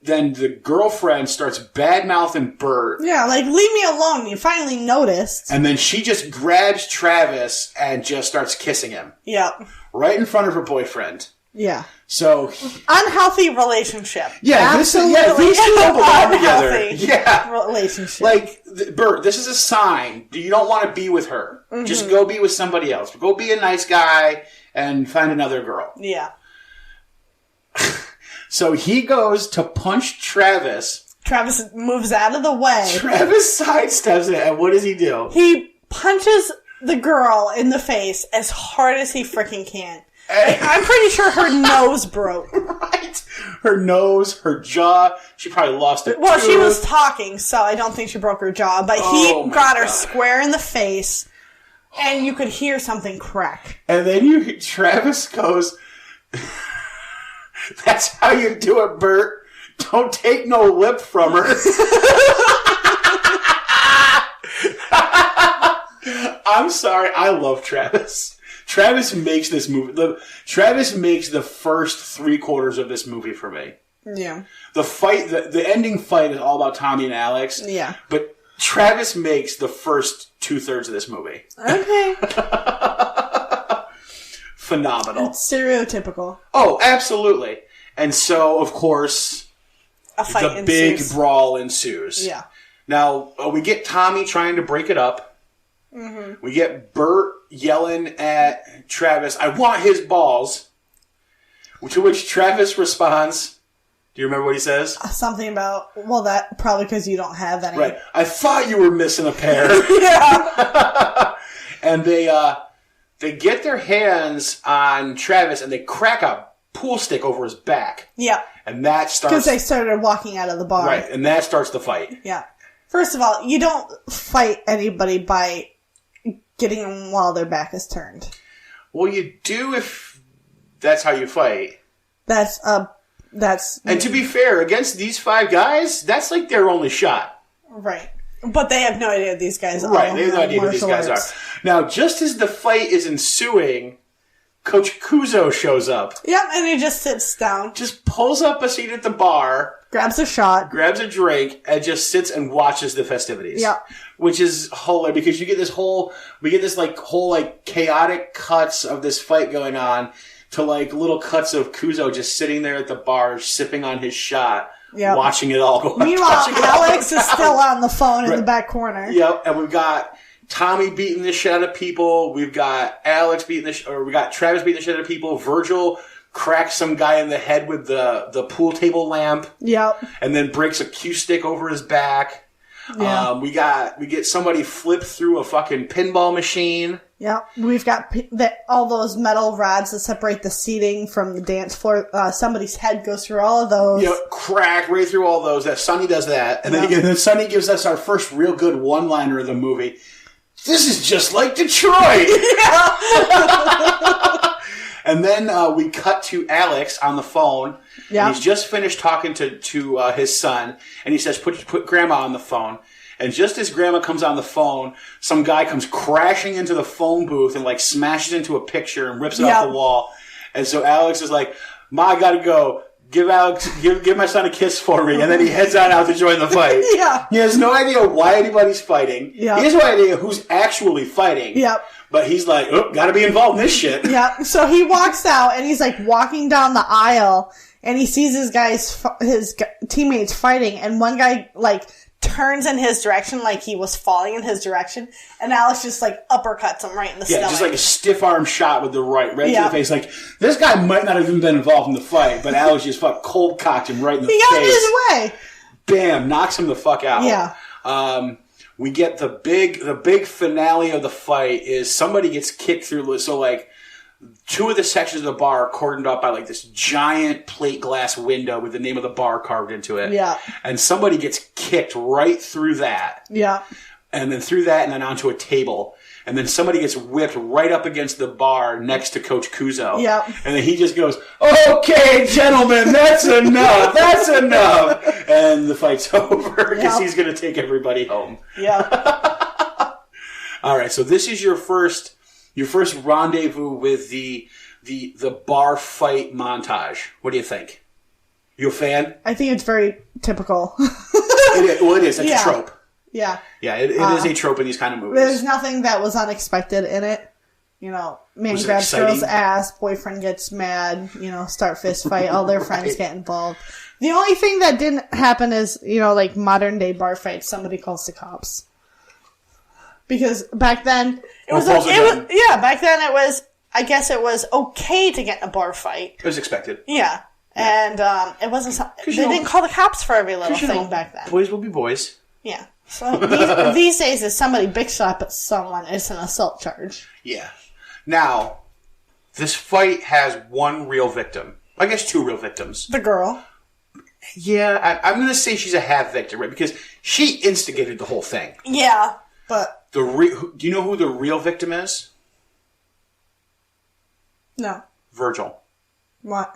then the girlfriend starts bad-mouthing Bert. Yeah, like, leave me alone. You finally noticed. And then she just grabs Travis and just starts kissing him. Yeah. Right in front of her boyfriend. Yeah. So unhealthy relationship. Yeah, absolutely. These two don't belong together. Unhealthy Yeah, relationship. like Bert, this is a sign. You don't want to be with her. Mm-hmm. Just go be with somebody else. Go be a nice guy and find another girl. Yeah. So he goes to punch Travis. Travis moves out of the way. Travis sidesteps it, and what does he do? He punches the girl in the face as hard as he freaking can. I'm pretty sure her nose broke. Right. Her nose, her jaw. She probably lost it. Well, she was talking, so I don't think she broke her jaw. But he got her square in the face, and you could hear something crack. And then Travis goes, that's how you do it, Bert. Don't take no lip from her. I'm sorry. I love Travis. Travis makes this movie. Travis makes the first 3/4 of this movie for me. Yeah. The fight, the ending fight is all about Tommy and Alex. Yeah. But Travis makes the first 2/3 of this movie. Okay. Phenomenal. It's stereotypical. Oh, absolutely. And so, of course, a fight the big ensues. brawl ensues. Yeah. Now, we get Tommy trying to break it up. Mm-hmm. We get Bert yelling at Travis, I want his balls. To which Travis responds, do you remember what he says? Something about, well, that probably because you don't have any. Right. I thought you were missing a pair. Yeah. And they get their hands on Travis and they crack a pool stick over his back. Yeah. And that starts... Because they started walking out of the bar. Right. And that starts the fight. Yeah. First of all, you don't fight anybody by getting them while their back is turned. Well, you do if that's how you fight. That's... And to be fair, against these 5 guys, that's like their only shot. Right. But they have no idea these guys are. Right, they have no idea who these guys are. Now, just as the fight is ensuing, Coach Kuzo shows up. Yep, and he just sits down. Just pulls up a seat at the bar. Grabs a shot. Grabs a drink, and just sits and watches the festivities. Yep. Which is hilarious, because you get this whole chaotic cuts of this fight going on, to like little cuts of Kuzo just sitting there at the bar, sipping on his shot, watching it all go on. Meanwhile, Alex is still on the phone in the back corner. Yep, and we've got Tommy beating the shit out of people. We've got Alex we got Travis beating the shit out of people. Virgil cracks some guy in the head with the pool table lamp. Yep. And then breaks a cue stick over his back. Yeah. We get somebody flip through a fucking pinball machine. Yeah, we've got all those metal rods that separate the seating from the dance floor. Somebody's head goes through all of those. Yeah, crack right through all those. That Sonny does that, and then Sonny gives us our first real good one-liner of the movie. This is just like Detroit. Yeah. And then we cut to Alex on the phone. Yeah. And he's just finished talking to his son, and he says, "Put Grandma on the phone." And just as Grandma comes on the phone, some guy comes crashing into the phone booth and like smashes into a picture and rips it off the wall. And so Alex is like, "Ma, I gotta go. give my son a kiss for me, and then he heads on out to join the fight. Yeah. He has no idea why anybody's fighting. Yeah. He has no idea who's actually fighting. Yep. But he's like, oh, gotta be involved in this shit. Yep. So he walks out, and he's like walking down the aisle, and he sees his teammates fighting, and one guy like turns in his direction like he was falling in his direction, and Alex just like uppercuts him right in the stomach. Yeah, just like a stiff arm shot with the right to the face. Like, this guy might not have even been involved in the fight, but Alex just cold cocked him right in the face. He got his way. Bam, knocks him the fuck out. Yeah. We get the big finale of the fight is somebody gets kicked through. So like, two of the sections of the bar are cordoned up by like this giant plate glass window with the name of the bar carved into it. Yeah. And somebody gets kicked right through that. Yeah. And then through that and then onto a table. And then somebody gets whipped right up against the bar next to Coach Kuzo. Yep. And then he just goes, okay, gentlemen, that's enough. That's enough. And the fight's over because he's going to take everybody home. Yeah. All right, so this is your first rendezvous with the bar fight montage. What do you think? You a fan? I think it's very typical. It is. It's a trope. Yeah. Yeah, it is a trope in these kind of movies. There's nothing that was unexpected in it. You know, man Was it grabs exciting? girl's ass, boyfriend gets mad, start fist fight, all their friends get involved. The only thing that didn't happen is, like modern day bar fights, somebody calls the cops. Because back then, back then I guess it was okay to get in a bar fight. It was expected. Yeah. And it wasn't, they didn't call the cops for every little thing back then. Boys will be boys. Yeah. So these days, if somebody big shot at someone, it's an assault charge. Yeah. Now, this fight has one real victim. I guess two real victims. The girl. Yeah, I'm going to say she's a half victim, right? Because she instigated the whole thing. Yeah, but... Do you know who the real victim is? No. Virgil. What?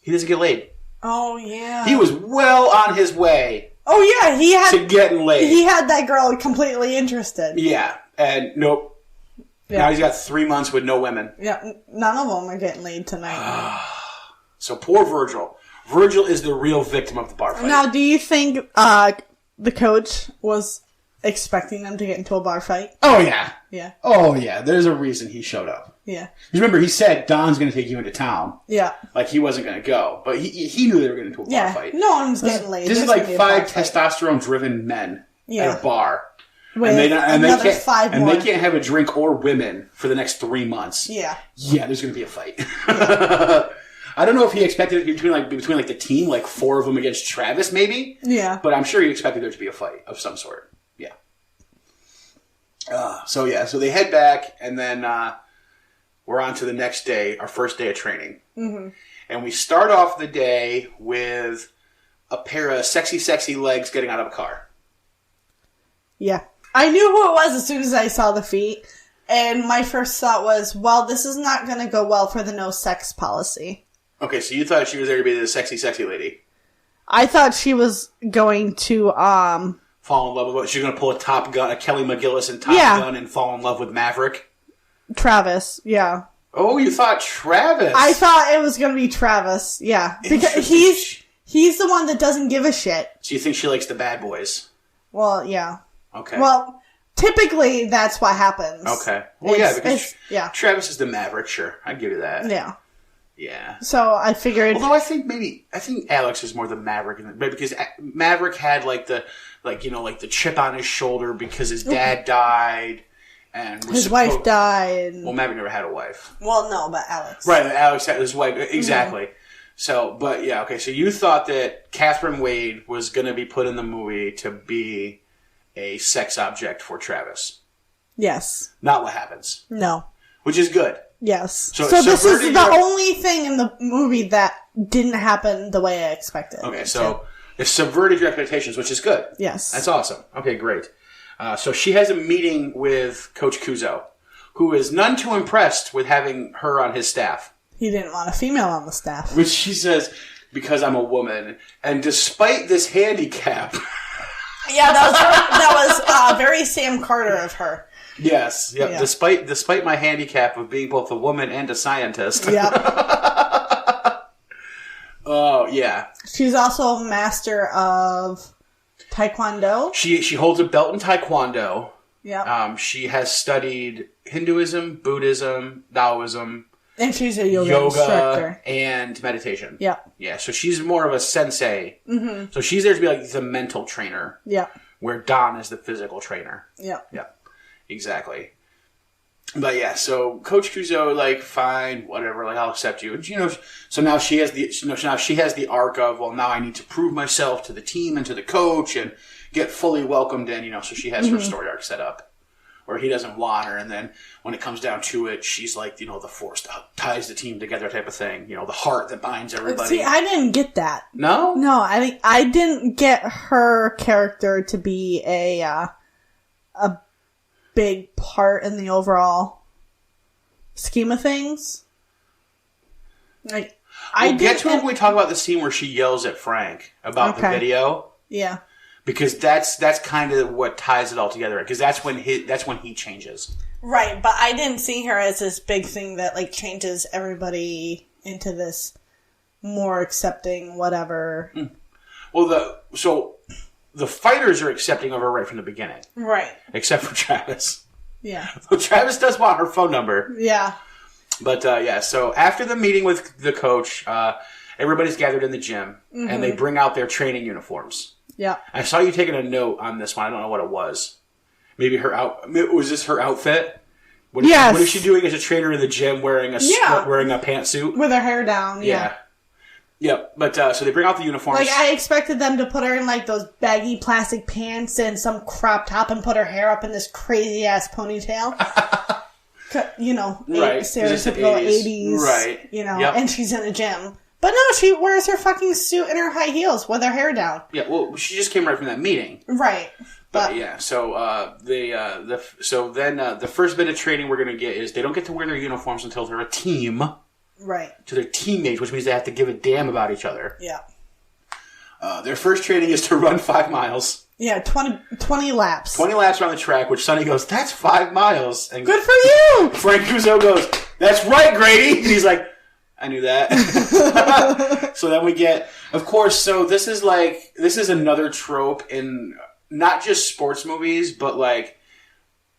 He doesn't get laid. Oh, yeah. He was well on his way. Oh, yeah, to getting laid. He had that girl completely interested. Yeah, and nope. Yeah. Now he's got 3 months with no women. Yeah, none of them are getting laid tonight. So poor Virgil. Virgil is the real victim of the bar fight. Now, do you think the coach was expecting them to get into a bar fight? Oh, yeah. Yeah. Oh, yeah. There's a reason he showed up. Yeah. Remember, he said Don's going to take you into town. Yeah. Like, he wasn't going to go. But he knew they were getting into a bar fight. No one's getting laid. This is There's like gonna be a 5 bar fight. testosterone-driven men at a bar. With another 5 more. And they can't have a drink or women for the next 3 months. Yeah. Yeah, there's going to be a fight. Yeah. I don't know if he expected it between the team, like 4 of them against Travis, maybe. Yeah. But I'm sure he expected there to be a fight of some sort. Yeah. So they head back, and then we're on to the next day, our first day of training. Mm-hmm. And we start off the day with a pair of sexy, sexy legs getting out of a car. Yeah. I knew who it was as soon as I saw the feet. And my first thought was, well, this is not going to go well for the no sex policy. Okay, so you thought she was there to be the sexy, sexy lady. I thought she was going to, fall in love with what? She's going to pull a Top Gun, a Kelly McGillis in Top Gun and fall in love with Maverick? Travis, yeah. Oh, you thought Travis? I thought it was going to be Travis, yeah. Because he's the one that doesn't give a shit. So you think she likes the bad boys? Well, yeah. Okay. Well, typically that's what happens. Okay. Well, because Travis is the Maverick, sure. I give you that. Yeah. Yeah. So I figured. Although I think Alex is more the Maverick, because Maverick had the chip on his shoulder because his dad died, and his wife died. Well, Maverick never had a wife. Well, no, but Alex. Right, Alex had his wife exactly. Mm-hmm. So, but yeah, okay. So you thought that Catherine Wade was going to be put in the movie to be a sex object for Travis. Yes. Not what happens. No. Which is good. Yes. So this is the only thing in the movie that didn't happen the way I expected. Okay, so it subverted your expectations, which is good. Yes. That's awesome. Okay, great. So she has a meeting with Coach Kuzo, who is none too impressed with having her on his staff. He didn't want a female on the staff. Which she says, because I'm a woman. And despite this handicap... Yeah, that was very Sam Carter of her. Yes. Yep. Yeah. Despite my handicap of being both a woman and a scientist. Yep. Oh, yeah. She's also a master of Taekwondo. She holds a belt in Taekwondo. Yeah. She has studied Hinduism, Buddhism, Taoism, And she's a yoga instructor. And meditation. Yeah. Yeah, so she's more of a sensei. Mm-hmm. So she's there to be like the mental trainer. Yeah. Where Don is the physical trainer. Yeah. Yeah. Exactly. But yeah, so Coach Kuzo, like, fine, whatever, like, I'll accept you. And, you know, so now she has the arc of, well, now I need to prove myself to the team and to the coach and get fully welcomed in, you know, so she has her story arc set up. Where he doesn't want her, and then when it comes down to it, she's like, you know, the force that ties the team together type of thing. You know, the heart that binds everybody. See, I didn't get that. No? No, I didn't get her character to be a big part in the overall scheme of things. Like, We'll get to it when we talk about the scene where she yells at Frank about the video. Yeah. Because that's kind of what ties it all together. Because that's when he changes. Right, but I didn't see her as this big thing that, like, changes everybody into this more accepting whatever. Well, so the fighters are accepting of her right from the beginning. Right. Except for Travis. Yeah. Well, Travis does want her phone number. Yeah. But, yeah, so after the meeting with the coach, everybody's gathered in the gym, and they bring out their training uniforms. Yeah. I saw you taking a note on this one. I don't know what it was. Maybe was this her outfit? What is she doing as a trainer in the gym wearing a pantsuit? With her hair down, yeah. Yep. But, so they bring out the uniforms. Like, I expected them to put her in, like, those baggy plastic pants and some crop top and put her hair up in this crazy-ass ponytail. You know, right. Stereotypical 80s. Right. You know, and she's in a gym. But no, she wears her fucking suit and her high heels with her hair down. Yeah, well, she just came right from that meeting. Right. But yeah, so the first bit of training we're going to get is they don't get to wear their uniforms until they're a team. Right. To their teammates, which means they have to give a damn about each other. Yeah. Their first training is to run 5 miles. Yeah, 20 laps. 20 laps around the track, which Sonny goes, that's 5 miles. And good for you! Frank Kuzo goes, that's right, Grady! And he's like, I knew that. So then we get, of course, so this is another trope in not just sports movies, but like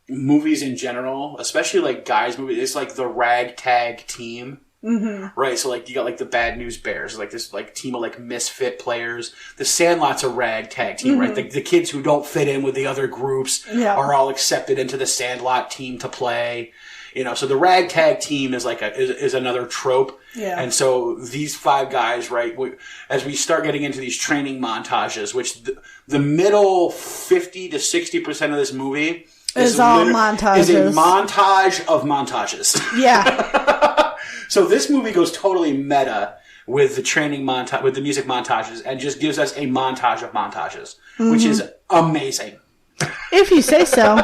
movies in general, especially like guys movies. It's like the ragtag team. Mm-hmm. Right, so like you got like the Bad News Bears, like this like team of like misfit players. The Sandlot's a ragtag team, right? The kids who don't fit in with the other groups are all accepted into the Sandlot team to play. You know, so the ragtag team is like is another trope. Yeah. And so these 5 guys, right, as we start getting into these training montages, which the middle 50 to 60% of this movie is all montages. Is a montage of montages. Yeah. So this movie goes totally meta with the training montage, with the music montages, and just gives us a montage of montages, which is amazing. If you say so.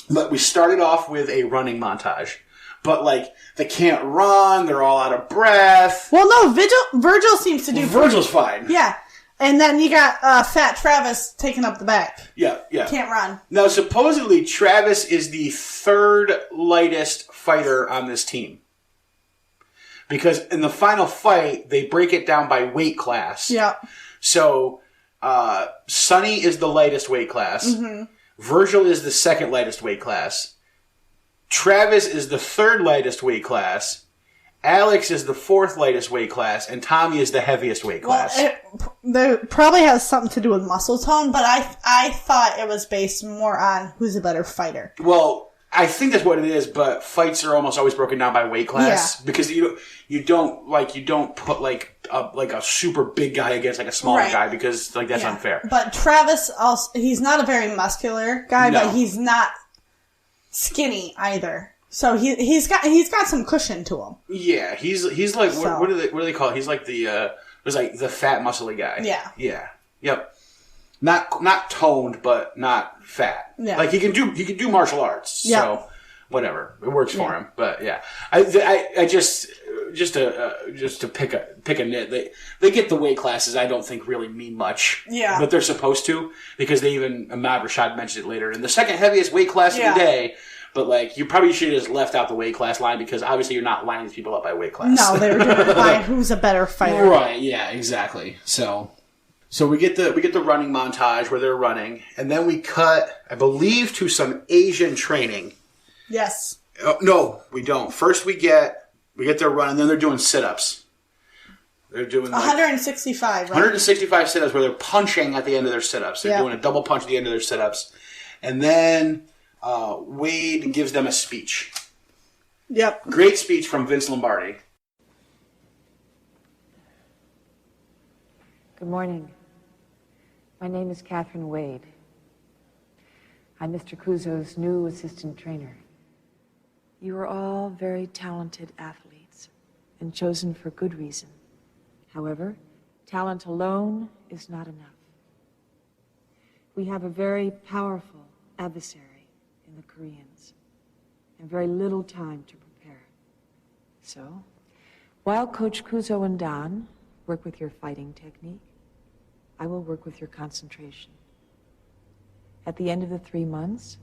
But we started off with a running montage. But, like, they can't run, they're all out of breath. Well, no, Virgil seems to do Virgil's fine. Yeah. And then you got Fat Travis taking up the back. Yeah. Can't run. Now, supposedly, Travis is the 3rd lightest fighter on this team. Because in the final fight, they break it down by weight class. Yeah. So, Sonny is the lightest weight class. Mm-hmm. Virgil is the 2nd lightest weight class. Travis is the 3rd lightest weight class. Alex is the 4th lightest weight class, and Tommy is the heaviest weight class. Well, it probably has something to do with muscle tone, but I thought it was based more on who's a better fighter. Well, I think that's what it is, but fights are almost always broken down by weight class because you don't put like a super big guy against like a smaller guy because like that's unfair. But Travis also, he's not a very muscular guy, but he's not skinny either. So he's got some cushion to him. Yeah, he's like what do they call it? He's like the fat muscly guy. Yeah. Yep. Not toned, but not fat. Yeah. Like he can do martial arts. Yeah. So whatever, it works for him. But yeah, I just to pick a nit. They get the weight classes. I don't think really mean much. Yeah. But they're supposed to because they even Ahmad Rashad mentioned it later in the 2nd heaviest weight class of the day. But, like, you probably should have just left out the weight class line because obviously you're not lining these people up by weight class. No, they were doing it by who's a better fighter. Right, yeah, exactly. So we get the running montage where they're running, and then we cut, I believe, to some Asian training. Yes. No, we don't. First we get their run, and then they're doing sit-ups. They're doing 165, right? 165 sit-ups where they're punching at the end of their sit-ups. They're doing a double punch at the end of their sit-ups. And then Wade gives them a speech. Yep. Great speech from Vince Lombardi. Good morning. My name is Catherine Wade. I'm Mr. Kuzo's new assistant trainer. You are all very talented athletes and chosen for good reason. However, talent alone is not enough. We have a very powerful adversary in the Koreans and very little time to prepare. So, while Coach Kuzo and Don work with your fighting technique, I will work with your concentration. At the end of the 3 months,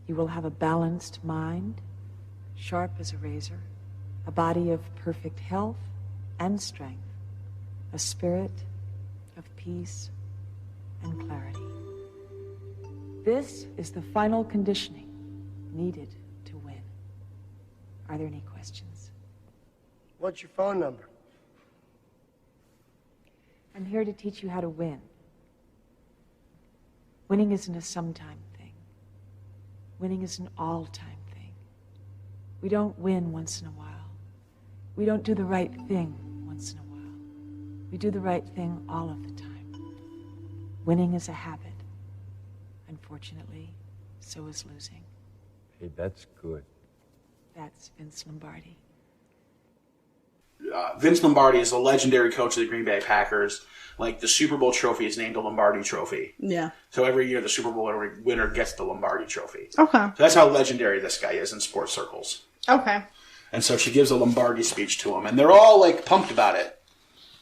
you will have a balanced mind, sharp as a razor, a body of perfect health and strength, a spirit of peace and clarity. This is the final conditioning needed to win. Are there any questions? What's your phone number? I'm here to teach you how to win. Winning isn't a sometime thing. Winning is an all-time thing. We don't win once in a while. We don't do the right thing once in a while. We do the right thing all of the time. Winning is a habit. Unfortunately, so is losing. Hey, that's good. That's Vince Lombardi. Vince Lombardi is a legendary coach of the Green Bay Packers. Like, the Super Bowl trophy is named the Lombardi Trophy. Yeah. So every year the Super Bowl winner gets the Lombardi Trophy. Okay. So that's how legendary this guy is in sports circles. Okay. And so she gives a Lombardi speech to him, and they're all, like, pumped about it.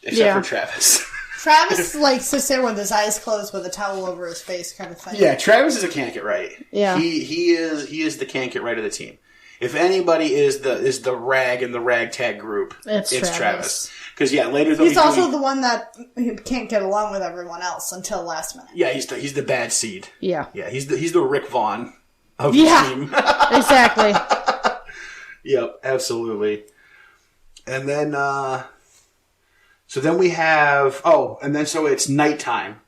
Except for Travis. Travis, like, sits there with his eyes closed with a towel over his face kind of thing. Yeah, Travis is a can't get right. Yeah. He is the can't get right of the team. If anybody is the rag in the ragtag group, it's Travis. Because later he's also the one that can't get along with everyone else until last minute. Yeah, he's the bad seed. Yeah. Yeah, he's the Rick Vaughn of the team. Exactly. Yep, absolutely. And then so then we have so it's nighttime.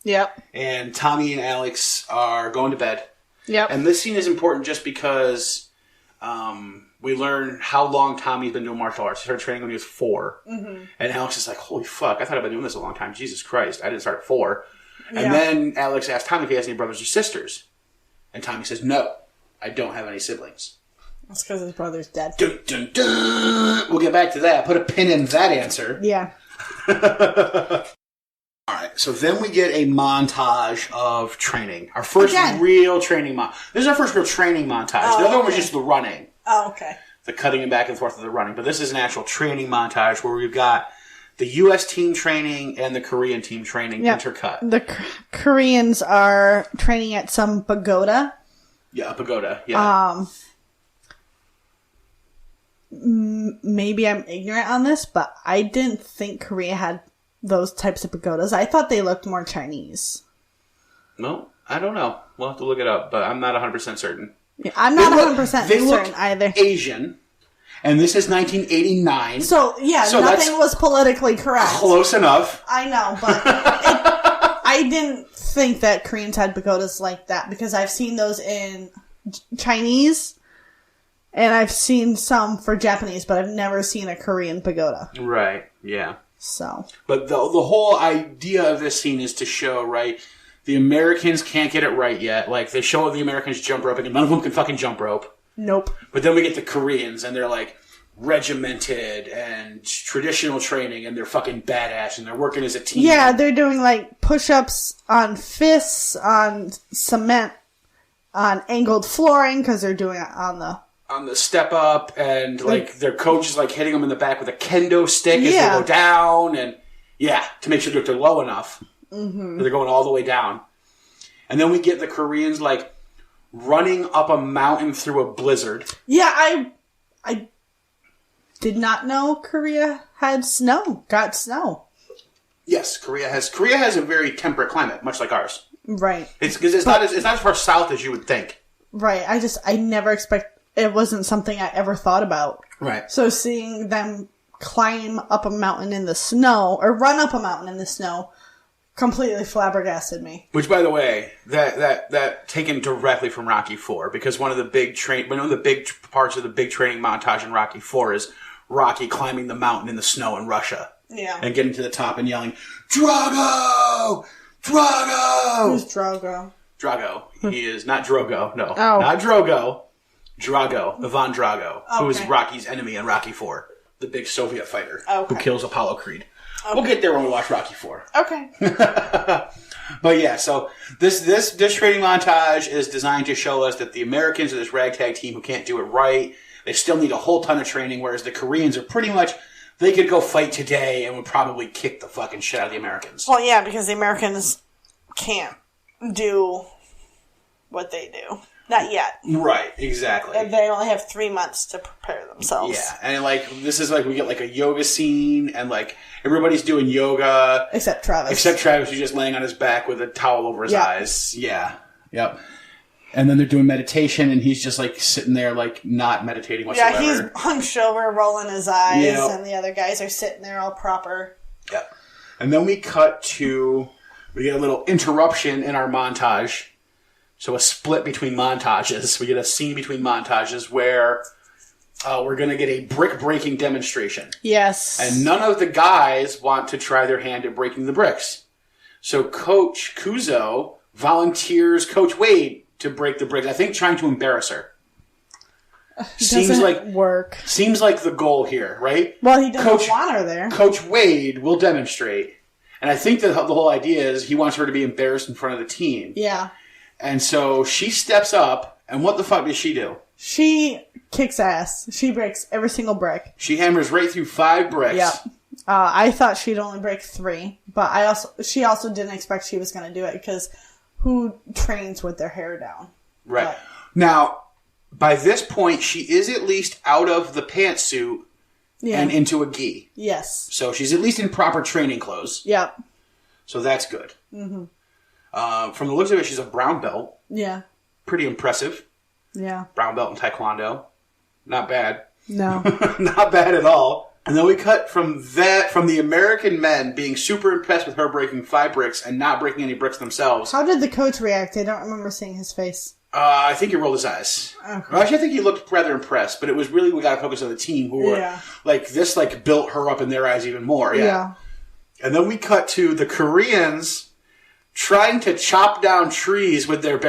Yep. And Tommy and Alex are going to bed. Yep. And this scene is important just because we learn how long Tommy's been doing martial arts. He started training when he was 4. Mm-hmm. And Alex is like, holy fuck, I thought I'd been doing this a long time. Jesus Christ, I didn't start at 4. Yeah. And then Alex asks Tommy if he has any brothers or sisters. And Tommy says, no, I don't have any siblings. That's because his brother's dead. Dun, dun, dun. We'll get back to that. Put a pin in that answer. Yeah. All right, so then we get a montage of training. Our first real training montage. This is our first real training montage. The other one was just the running. Oh, okay. The cutting and back and forth of the running. But this is an actual training montage where we've got the U.S. team training and the Korean team training intercut. The Koreans are training at some pagoda. Yeah, a pagoda. Yeah. Maybe I'm ignorant on this, but I didn't think Korea had those types of pagodas. I thought they looked more Chinese. No, I don't know. We'll have to look it up, but I'm not 100% certain. Yeah, I'm not 100% certain either. Asian, and this is 1989. So nothing was politically correct. Close enough. I know, but I didn't think that Koreans had pagodas like that because I've seen those in Chinese, and I've seen some for Japanese, but I've never seen a Korean pagoda. Right, yeah. So, but the whole idea of this scene is to show, right, the Americans can't get it right yet. Like, they show the Americans jump roping, and none of them can fucking jump rope. Nope. But then we get the Koreans, and they're, like, regimented and traditional training, and they're fucking badass, and they're working as a team. Yeah, they're doing, like, push-ups on fists, on cement, on angled flooring, because they're doing it on the step up, and like their coach is like hitting them in the back with a kendo stick as they go down, and to make sure that they're low enough. Mm-hmm. They're going all the way down. And then we get the Koreans like running up a mountain through a blizzard. Yeah, I did not know Korea had snow. Got snow. Yes, Korea has a very temperate climate, much like ours. Right. It's because it's not as far south as you would think. Right. I never it wasn't something I ever thought about. Right. So seeing them climb up a mountain in the snow, or run up a mountain in the snow, completely flabbergasted me. Which, by the way, that taken directly from Rocky IV, because one of the big parts of the big training montage in Rocky IV is Rocky climbing the mountain in the snow in Russia. Yeah. And getting to the top and yelling, "Drago! Drago!" Who's Drago? Drago. He is not Drogo. No. Oh. Not Drogo. Drago. Ivan Drago. Okay. Who is Rocky's enemy in Rocky IV. The big Soviet fighter. Okay. Who kills Apollo Creed. Okay. We'll get there when we watch Rocky IV. Okay. But yeah, so this training montage is designed to show us that the Americans are this ragtag team who can't do it right. They still need a whole ton of training, whereas the Koreans are pretty much, they could go fight today and would probably kick the fucking shit out of the Americans. Well, yeah, because the Americans can't do what they do. Not yet. Right, exactly. And they only have 3 months to prepare themselves. Yeah, and this is we get a yoga scene, and everybody's doing yoga. Except Travis. Who's just laying on his back with a towel over his eyes. Yeah. Yep. And then they're doing meditation, and he's just sitting there not meditating whatsoever. Yeah, he's hunched over, rolling his eyes, Yep. and the other guys are sitting there all proper. Yep. And then we get a little interruption in our montage. So a split between montages. We get a scene between montages where we're going to get a brick-breaking demonstration. Yes. And none of the guys want to try their hand at breaking the bricks. So Coach Kuzo volunteers Coach Wade to break the bricks. I think trying to embarrass her. Doesn't work. Seems like the goal here, right? Well, he doesn't want her there. Coach Wade will demonstrate. And I think that the whole idea is he wants her to be embarrassed in front of the team. Yeah. And so she steps up, and what the fuck does she do? She kicks ass. She breaks every single brick. She hammers right through 5 bricks. Yep. I thought she'd only break 3, but she also didn't expect she was going to do it, because who trains with their hair down? Right. But Now, by this point, she is at least out of the pantsuit and into a gi. Yes. So she's at least in proper training clothes. Yep. So that's good. Mm-hmm. From the looks of it, she's a brown belt. Yeah. Pretty impressive. Yeah. Brown belt in Taekwondo. Not bad. No. Not bad at all. And then we cut from the American men being super impressed with her breaking 5 bricks and not breaking any bricks themselves. How did the coach react? I don't remember seeing his face. I think he rolled his eyes. Okay. Well, actually, I think he looked rather impressed, but it was really, we got to focus on the team who were, this built her up in their eyes even more. Yeah. And then we cut to the Koreans trying to chop down trees with their bare